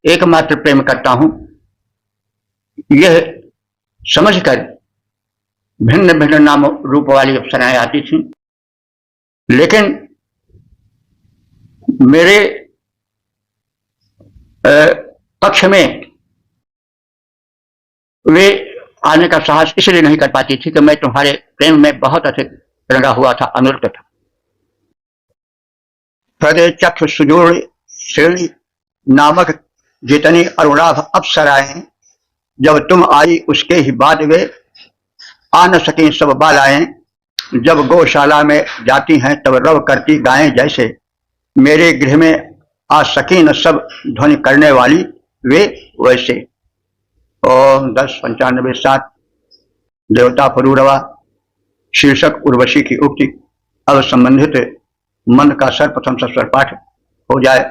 एकमात्र प्रेम करता हूं, यह समझकर भिन्न भिन्न नाम रूप वाली अप्सराएं आती थीं, लेकिन मेरे पक्ष में वे आने का साहस इसलिए नहीं कर पाती थी कि मैं तुम्हारे प्रेम में बहुत अधिक रंगा हुआ था, अनुरक्त था। हृदय, चक्षु, सुजूर्ण, श्रेणी नामक जितनी अरुणाभ अप्सराएं जब तुम आई उसके ही बाद वे आ न सकें सब बालाएं। जब गौशाला में जाती हैं तब रव करती गायें जैसे मेरे गृह में आ सकी न सब ध्वनि करने वाली वे वैसे। ओम 1095 देवता पुरूरवा शीर्षक उर्वशी की उक्ति। अब संबंधित मंत्र का सर्वप्रथम स्वर पाठ हो जाए।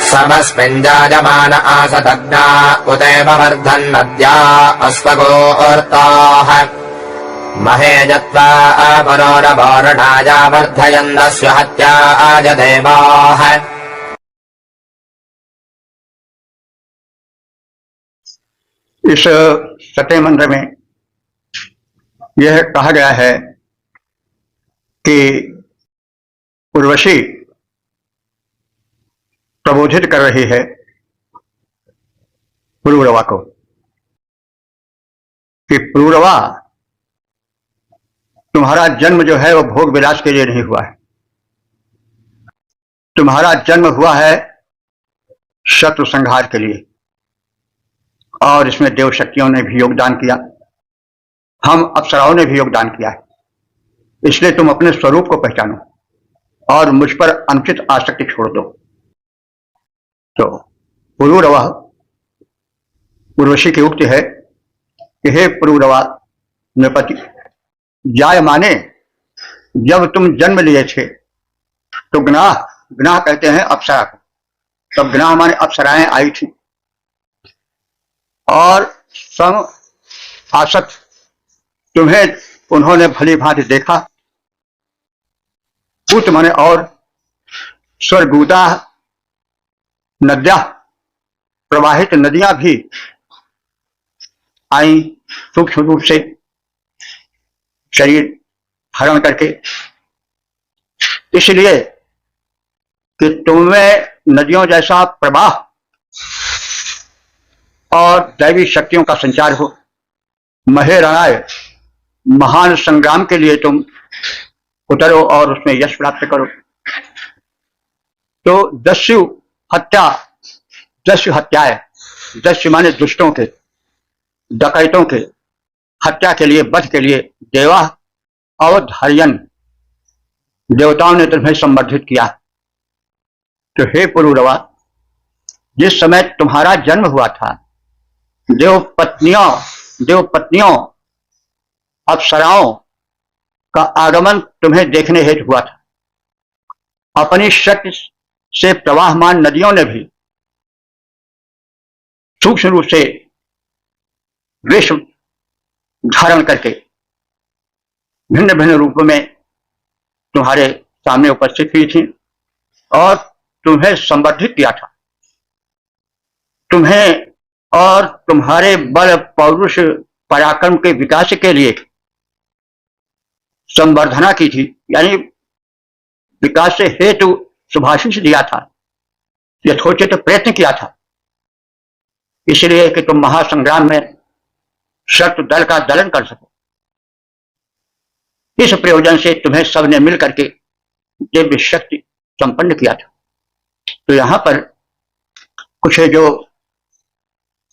समस्मिञ्जायमान आसदग्ना उदेव वर्धन्नद्या अस्वगोर्ताः महे जत्वा अपरोरवोरणाया वर्धयन्दस्य हत्याय देवाः। इस छठे मंत्र में यह कहा गया है कि उर्वशी प्रबोधित कर रही है पुरूरवा को कि पुरूरवा, तुम्हारा जन्म जो है वो भोग विलास के लिए नहीं हुआ है। तुम्हारा जन्म हुआ है शत्रु संहार के लिए, और इसमें देव शक्तियों ने भी योगदान किया, हम अप्सराओं ने भी योगदान किया है। इसलिए तुम अपने स्वरूप को पहचानो और मुझ पर अनुचित आसक्ति छोड़ दो। तो पुरूरवा, उर्वशी की उक्ति है कि हे पुरूरवा नृपति, जाय माने जब तुम जन्म लिए थे तो ग्नाह कहते हैं अप्सरा को, तब ग्नाह माने अप्सराएं आई थी और सम आसक्त तुम्हें उन्होंने भली भांति देखा। पूत माने और स्वर्गूता नद्या, प्रवाहित नदियां भी आई सूक्ष्म रूप से शरीर हरण करके, इसलिए कि तुम्हें नदियों जैसा प्रवाह और दैवी शक्तियों का संचार हो। महे रणाय, महान संग्राम के लिए तुम उतरो और उसमें यश प्राप्त करो। तो दस्यु हत्याएं, दस्यु माने दुष्टों के, डकैतों के हत्या के लिए, वध के लिए देवा अवधर्यन, देवताओं ने तुम्हें संवर्धित किया। तो हे पुरूरवा, जिस समय तुम्हारा जन्म हुआ था, देव पत्नियों अप्सराओं का आगमन तुम्हें देखने हेतु हुआ था। अपनी शक्ति से प्रवाहमान नदियों ने भी सूक्ष्म रूप से वेश धारण करके भिन्न भिन्न रूपों में तुम्हारे सामने उपस्थित हुई थी और तुम्हें संवर्धित किया था। तुम्हें और तुम्हारे बल पौरुष पराक्रम के विकास के लिए संवर्धना की थी, यानी विकास से हेतु शुभाशीष दिया था, यथोचित प्रयत्न किया था, इसलिए कि तुम महासंग्राम में शत्रु दल का दलन कर सको। इस प्रयोजन से तुम्हें सबने मिल करके दिव्य शक्ति संपन्न किया था। तो यहां पर कुछ है जो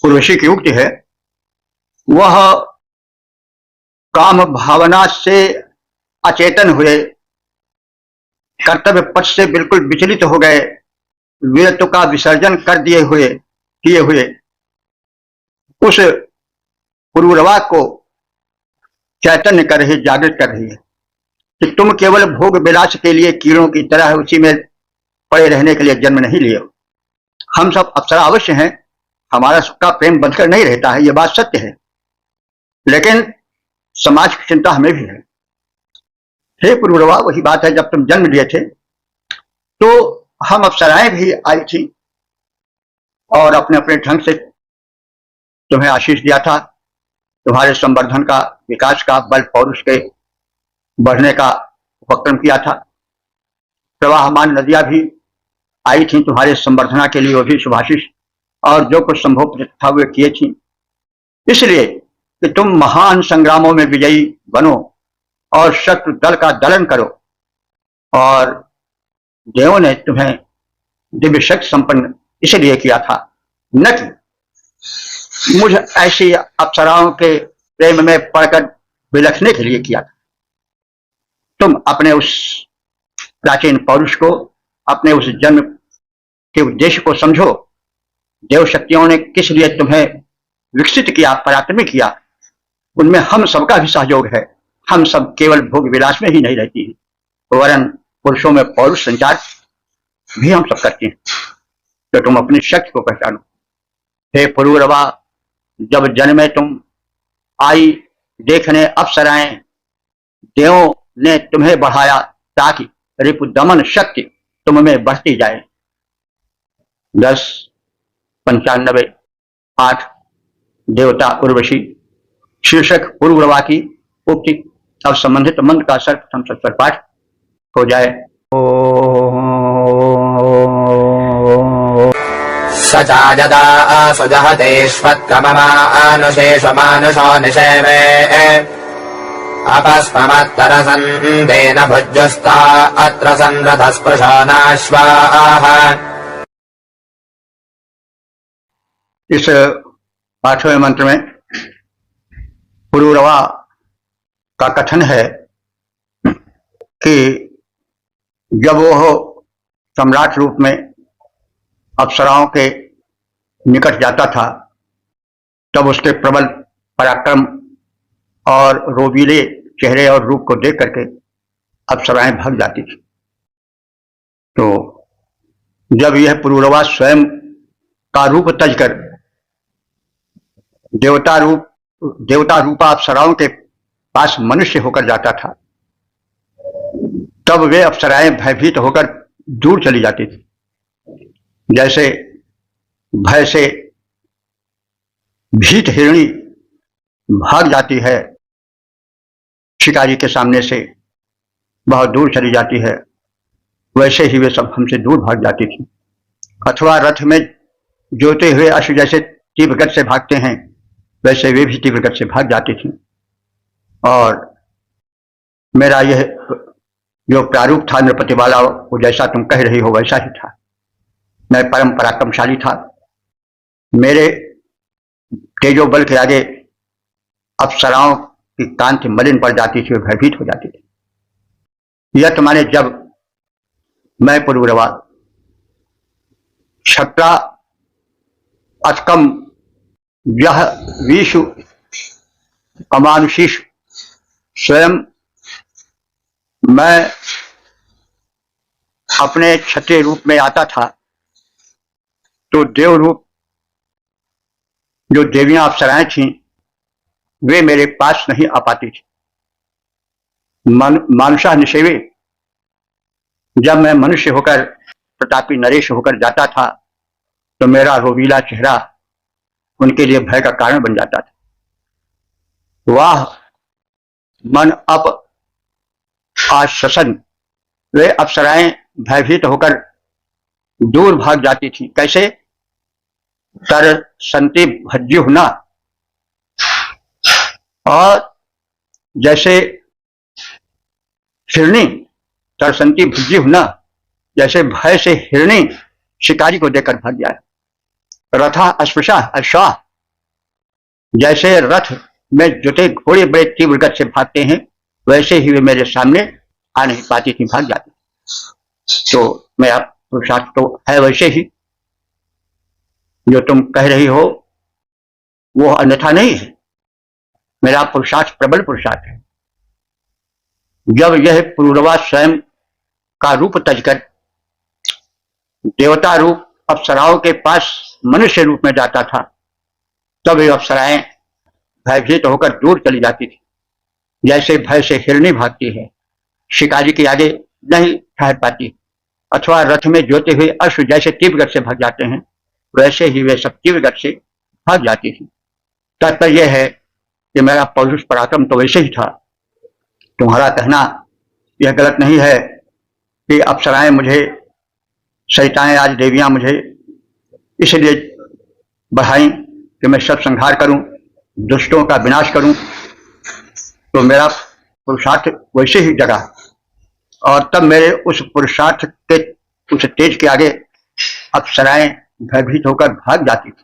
उर्वशी की उक्ति है, वह काम भावना से अचेतन हुए, कर्तव्य पथ से बिल्कुल विचलित हो गए, वीरत्व का विसर्जन कर किए हुए उस पुरूरवा को चैतन्य कर रही, जागृत कर रही है कि तुम केवल भोग विलास के लिए कीड़ों की तरह उसी में पड़े रहने के लिए जन्म नहीं लिए हो। हम सब अप्सरा अवश्य हैं, हमारा सबका प्रेम बंधकर नहीं रहता है, यह बात सत्य है, लेकिन समाज की चिंता हमें भी है। हे पुरूरवा, वही बात है, जब तुम जन्म लिए थे तो हम अप्सराएं भी आई थी और अपने अपने ढंग से तुम्हें आशीष दिया था, तुम्हारे संवर्धन का, विकास का, बल पौरुष के बढ़ने का उपक्रम किया था। प्रवाहमान नदियां भी आई थी तुम्हारे संवर्धना के लिए, वो भी शुभाशीष और जो कुछ संभव था वे किए थी, इसलिए कि तुम महान संग्रामों में विजयी बनो और शत्रु दल का दलन करो। और देवों ने तुम्हें दिव्य शक्ति संपन्न इसलिए किया था, न कि मुझे ऐसी अप्सराओं के प्रेम में पड़कर विलखने के लिए किया था। तुम अपने उस प्राचीन पौरुष को, अपने उस जन्म के उद्देश्य को समझो। देव शक्तियों ने किस लिए तुम्हें विकसित किया, पराक्रमी किया, उनमें हम सबका भी सहयोग है। हम सब केवल भोग विलास में ही नहीं रहती है, वरन पुरुषों में पौरुष संचार भी हम सब करते हैं। तो तुम अपनी शक्ति को पहचानो। हे पुरूरवा, जब जन्मे तुम आई देखने अप्सराएं, देवों ने तुम्हें बढ़ाया ताकि रिपु दमन शक्ति तुम में बढ़ती जाए। 10:95-8 देवता उर्वशी शीर्षक पुरूरवा की उक्ति। अब संबंधित मंत्र का सर्वप्रथम सत्वर पाठ हो जाए। स चाजदा सुजहतेष्वत्कममानुशेषमानुषो निषेवे अपस्ममत्तरसन्देन भुज्युस्ता अत्र सन्रथस्पृशो नाश्वाः। इस 8वें मंत्र में पुरूरवा का कथन है कि जब वो सम्राट रूप में अप्सराओं के निकट जाता था तब उसके प्रबल पराक्रम और रोबीले चेहरे और रूप को देख करके अप्सराएं भाग जाती थी। तो जब यह पुरूरवा स्वयं का रूप तज कर देवता रूपा अप्सराओं के पास मनुष्य होकर जाता था तब वे अप्सराएं भयभीत होकर दूर चली जाती थी, जैसे भय से भीत हिरणी भाग जाती है, शिकारी के सामने से बहुत दूर चली जाती है, वैसे ही वे सब हमसे दूर भाग जाती थी। अथवा रथ में जोते हुए अश्व जैसे तीव्र गति से भागते हैं वैसे वे भी तीव्र गति से भाग जाती थी। और मेरा यह जो प्रारूप था नृपति वाला, वो जैसा तुम कह रही हो वैसा ही था। मैं परम पराक्रमशाली था, मेरे तेजो बल के आगे अप्सराओं की कांति मलिन पड़ जाती थी और भयभीत हो जाती थी। यह माने जब मैं पुरूरवा क्षत्रा अथकम यह विषु अमानुषीष स्वयं मैं अपने क्षत्रिय रूप में आता था तो देव रूप जो देवियां अप्सराएं थीं वे मेरे पास नहीं आ पाती थी। मानुषा निषेवे, जब मैं मनुष्य होकर प्रतापी नरेश होकर जाता था तो मेरा रोबीला चेहरा उनके लिए भय का कारण बन जाता था। वाह मन अप आश्वसन, वे अप्सराएं भयभीत होकर दूर भाग जाती थी। कैसे? तर संति भज्युहना, और जैसे हिरणी तरसंती भज्युहना, जैसे भय से हिरणी शिकारी को देखकर भाग जाए। रथा अस्पृशा अश्वा, जैसे रथ में जुटे घोड़े बड़े तीव्र गति से भागते हैं वैसे ही वे मेरे सामने आ नहीं पाती थी, भाग जाती। तो मेरा पुरुषार्थ तो है वैसे ही, जो तुम कह रही हो वो अन्यथा नहीं है। मेरा पुरुषार्थ प्रबल पुरुषार्थ है। जब यह पुरूरवा स्वयं का रूप तजकर देवता रूप अप्सराओं के पास मनुष्य रूप में जाता था तब ये अप्सराएं भयभीत होकर दूर चली जाती थी, जैसे भय से हिरणी भागती है, शिकारी के आगे नहीं ठहर पाती। अथवा रथ में जोते हुए अश्व जैसे तीव्र गति से भाग जाते हैं वैसे ही वे सब तीव्र गति से भाग जाती थी। तात्पर्य यह है कि मेरा पौरुष पराक्रम तो वैसे ही था। तुम्हारा कहना यह गलत नहीं है कि अप्सराएं मुझे, सरिताएं आज देवियां मुझे इसलिए बढ़ाई कि मैं सब संहार करूं, दुष्टों का विनाश करूं। तो मेरा पुरुषार्थ वैसे ही जगा, और तब मेरे उस पुरुषार्थ के उस तेज के आगे अप्सराएं भयभीत होकर भाग जाती थी।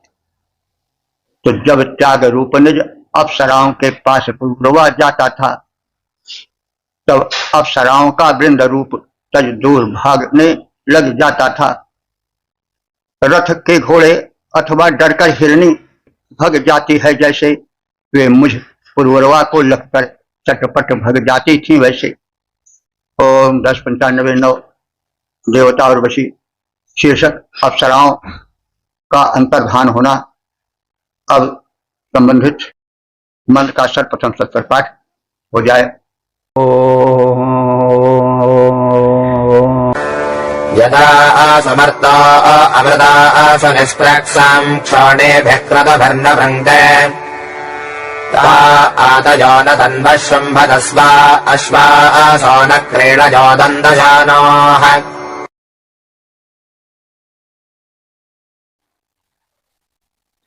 तो जब त्याग रूप निज अप्सराओं के पास पुरूरवा जाता था तब अप्सराओं का वृंद रूप तज दूर भागने लग जाता था। रथ के घोड़े अथवा डरकर हिरणी भग जाती है, जैसे वे मुझ पुरूरवा को लगकर चटपट भग जाती थी वैसे। ओम 1095 देवता और वशी शीर्षक अप्सराओं का अंतर्धान होना। अब संबंधित मंत्र का सर्वप्रथम सत्तर पाठ हो जाए। यदा समर्ता अमृता सुनिष्प्रक्षां क्षोणेभ्यः क्रतुभिर्नभृङ्गे ता आतयो न तन्वशुम्भदस्वा अश्वासो न क्रीडयो दन्दशानोः।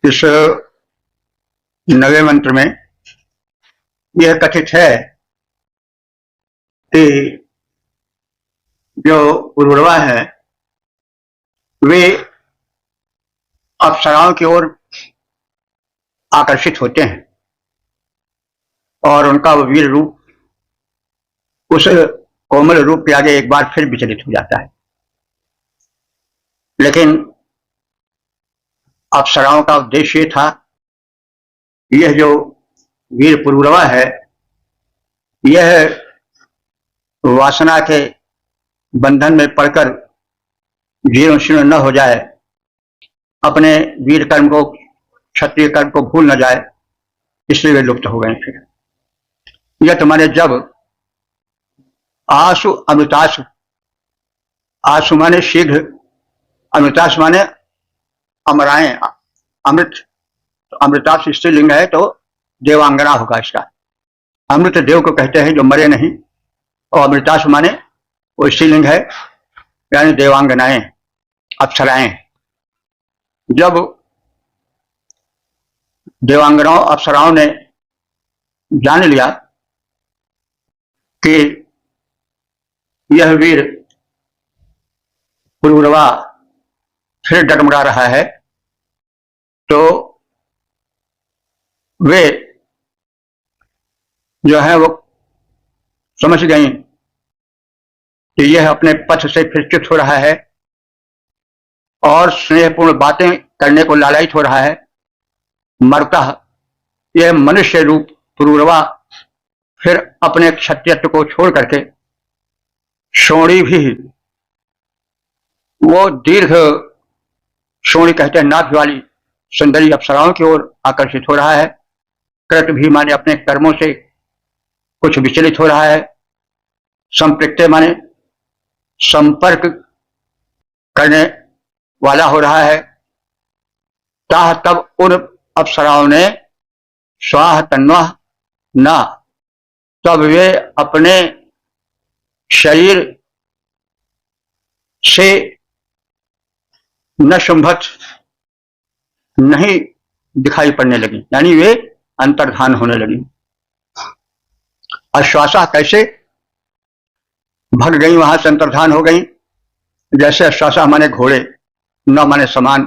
इस नवे मंत्र में यह कथित है कि जो पुरूरवा है वे अप्सराओं की ओर आकर्षित होते हैं और उनका वो वीर रूप उस कोमल रूप के आगे एक बार फिर विचलित हो जाता है। लेकिन अप्सराओं का उद्देश्य ये था, यह जो वीर पुरूरवा है यह वासना के बंधन में पड़कर जीर्ण शीर्ण न हो जाए, अपने वीर कर्म को क्षत्रिय कर्म को भूल न जाए, इसलिए वे लुप्त हो गए। फिर यह तुम्हारे जब आशु अमृताशु, आशु माने शीघ्र, अमृताशु माने अमराएं, अमृत, तो अमृताशु स्त्रीलिंग है तो देवांगना होगा इसका। अमृत देव को कहते हैं जो मरे नहीं, और अमृताशु माने वो स्त्रीलिंग है यानी देवांगनाएं, अप्सराएं। जब देवांगनाओं अप्सराओं ने जान लिया कि यह वीर पुरूरवा फिर डगमगा रहा है, तो वे जो है वो समझ गई कि यह अपने पथ से फिर च्युत हो रहा है और स्नेहपूर्ण बातें करने को लालायित हो रहा है। मरता यह मनुष्य रूप पुरूरवा फिर अपने क्षत्रियत्व को छोड़ करके शोणी भी, वो दीर्घ शोणी कहते हैं नाभि वाली सुंदरी अप्सराओं की ओर आकर्षित हो रहा है। कृत भी माने अपने कर्मों से कुछ विचलित हो रहा है। संपृक्ते माने संपर्क करने वाला हो रहा है। ताह तब उन अप्सराओं ने स्वाह तन्वाह न, तब वे अपने शरीर से न शुंभत नहीं दिखाई पड़ने लगी, यानी वे अंतर्धान होने लगी। अश्वासा कैसे भग गई, वहां से अंतर्धान हो गई। जैसे अश्वासा माने घोड़े, न माने समान,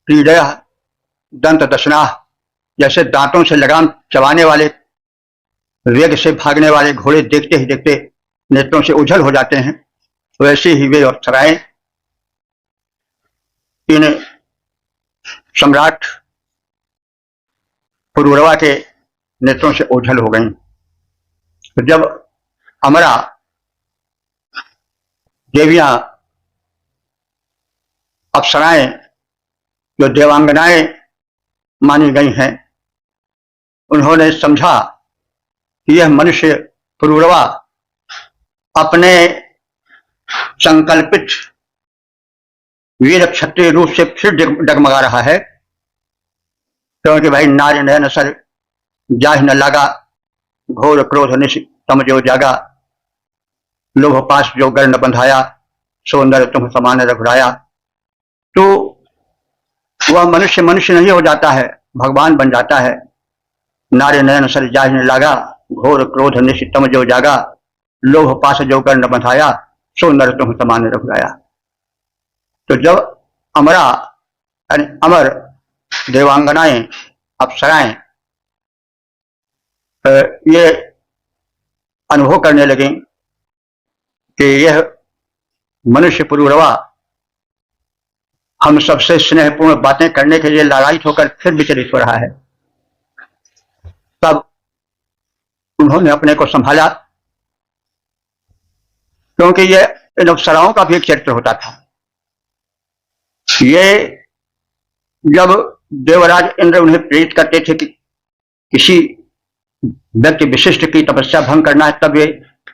पीड़या दंत दशना, जैसे दांतों से लगाम चबाने वाले, वेग से भागने वाले घोड़े देखते ही देखते नेत्रों से उझल हो जाते हैं, वैसे ही वे अप्सराएं इन सम्राट पुरूरवा के नेत्रों से ओझल हो गई। तो जब अमरा देवियां अप्सराएं जो देवांगनाएं मानी गई हैं, उन्होंने समझा कि यह मनुष्य पुरूरवा अपने संकल्पित वीर क्षत्रिय रूप से फिर डगमगा रहा है, क्योंकि भाई नारी नयन सर जाहि न लागा, घोर क्रोध निश तम जो जागा, लोभ पास जो गर न बंधाया, सो नर तुम समान रघुराया। तो वह मनुष्य मनुष्य नहीं हो जाता है, भगवान बन जाता है। नारी नयन सर जाहि न लागा, घोर क्रोध निश तम जो जागा, लोभ पास जो गर न बंधाया, सो नर तुम समान रघुराया। तो जब अमरा अमर देवांगनाएं अप्सराएं ये अनुभव करने लगे कि यह मनुष्य पुरूरवा हम सबसे स्नेहपूर्ण बातें करने के लिए लालायित होकर फिर विचलित हो रहा है, तब उन्होंने अपने को संभाला, क्योंकि यह इन अप्सराओं का भी एक चरित्र होता था। ये जब देवराज इंद्र उन्हें प्रेरित करते थे कि किसी व्यक्ति विशिष्ट की तपस्या भंग करना है, तब वे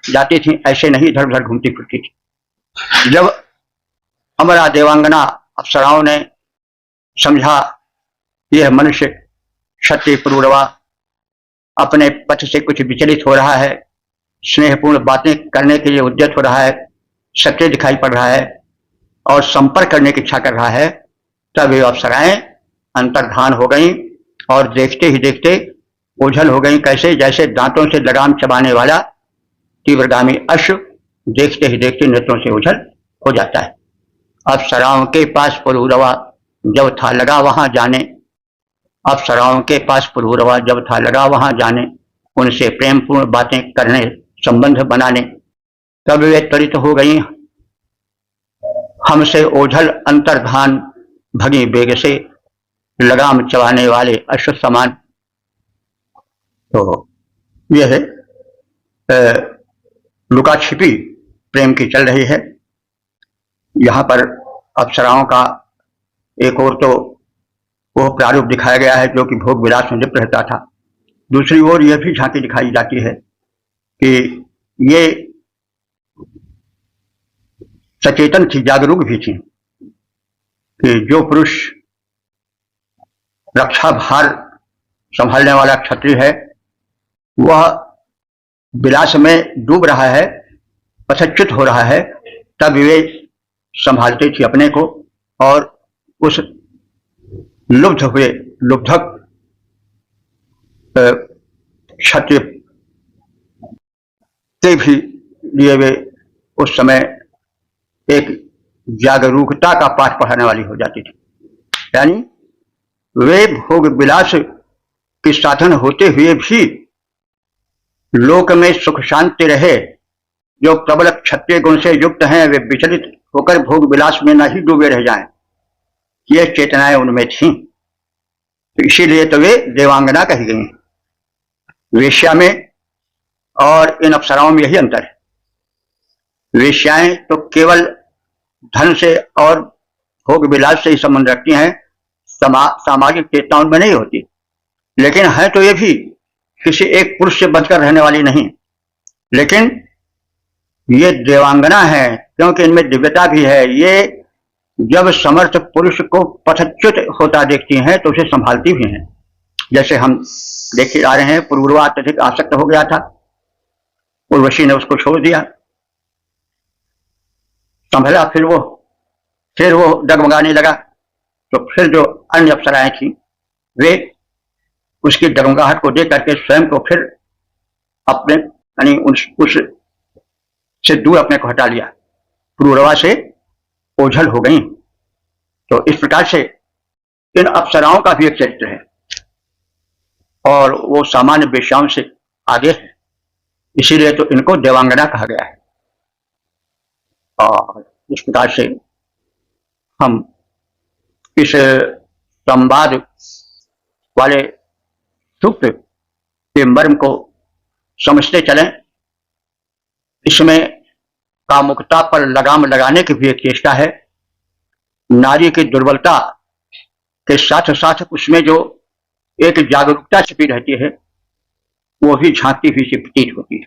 जाती थी, ऐसे नहीं इधर उधर घूमती फिरती थी। जब अमरा देवांगना अप्सराओं ने समझा यह मनुष्य क्षत्रिय पुरूरवा अपने पथ से कुछ विचलित हो रहा है, स्नेहपूर्ण बातें करने के लिए उद्यत हो रहा है, सत्य दिखाई पड़ रहा है और संपर्क करने की इच्छा कर रहा है, तब वे अप्सराएं अंतर्धान हो गई और देखते ही देखते ओझल हो गई। कैसे? जैसे दांतों से लगाम चबाने वाला तीव्रगामी अश्व देखते ही देखते नेत्रों से ओझल हो जाता है। अप्सराओं के पास पुरूरवा जब था लगा वहां जाने, अप्सराओं के पास पुरूरवा जब था लगा वहां जाने, उनसे प्रेम पूर्ण बातें करने, संबंध बनाने, तब वे त्वरित हो गई हमसे ओझल अंतर्धान, भगी बेग से लगाम चबाने वाले अश्व समान। तो यह है लुका छिपी प्रेम की चल रही है। यहाँ पर अप्सराओं का एक और तो वो प्रारूप दिखाया गया है जो कि भोग विलास में लिप्त रहता था। दूसरी ओर यह भी झांकी दिखाई जाती है कि ये सचेतन थी, जागरूक भी थी कि जो पुरुष रक्षा भार संभालने वाला क्षत्रिय है वह विलास में डूब रहा है, पथच्युत हो रहा है, तब वे संभालते थे अपने को और उस लुब्ध हुए लुब्धक क्षत्रिय के भी लिए वे उस समय एक जागरूकता का पाठ पढ़ाने वाली हो जाती थी। यानी वे भोग विलास के साधन होते हुए भी लोक में सुख शांति रहे, जो प्रबल क्षत्रिय गुण से युक्त हैं वे विचलित होकर भोग विलास में न ही डूबे रह जाएं, ये चेतनाएं उनमें थीं। तो इसीलिए तो वे देवांगना कही गई। वेश्या में और इन अप्सराओं में यही अंतर है। वेश्याएं तो केवल धन से और भोग विलास से ही संबंध रखती हैं, सामाजिक चेतनाओं में नहीं होती, लेकिन है तो ये भी किसी एक पुरुष से बचकर रहने वाली नहीं, लेकिन ये देवांगना है क्योंकि इनमें दिव्यता भी है। ये जब समर्थ पुरुष को पथच्युत होता देखती हैं तो उसे संभालती भी हैं। जैसे हम देखे आ रहे हैं, पुरूरवा अत्यधिक आसक्त हो गया था, उर्वशी ने उसको छोड़ दिया, संभला, फिर वो डगमगाने लगा, तो फिर जो अन्य अप्सराएं थी वे उसकी डगमगाहट को देख करके स्वयं को फिर अपने यानी उस से दूर अपने को हटा लिया, पुरूरवा से ओझल हो गई। तो इस प्रकार से इन अप्सराओं का भी एक चरित्र है और वो सामान्य वेश्याओं से आगे है, इसीलिए तो इनको देवांगना कहा गया है। और इस प्रकार से हम इस संवाद वाले सूत्र के मर्म को समझते चलें। इसमें कामुकता पर लगाम लगाने की भी एक चेष्टा है। नारी की दुर्बलता के साथ साथ उसमें जो एक जागरूकता छिपी रहती है वो भी झांकती हुई सी प्रतीत होती है।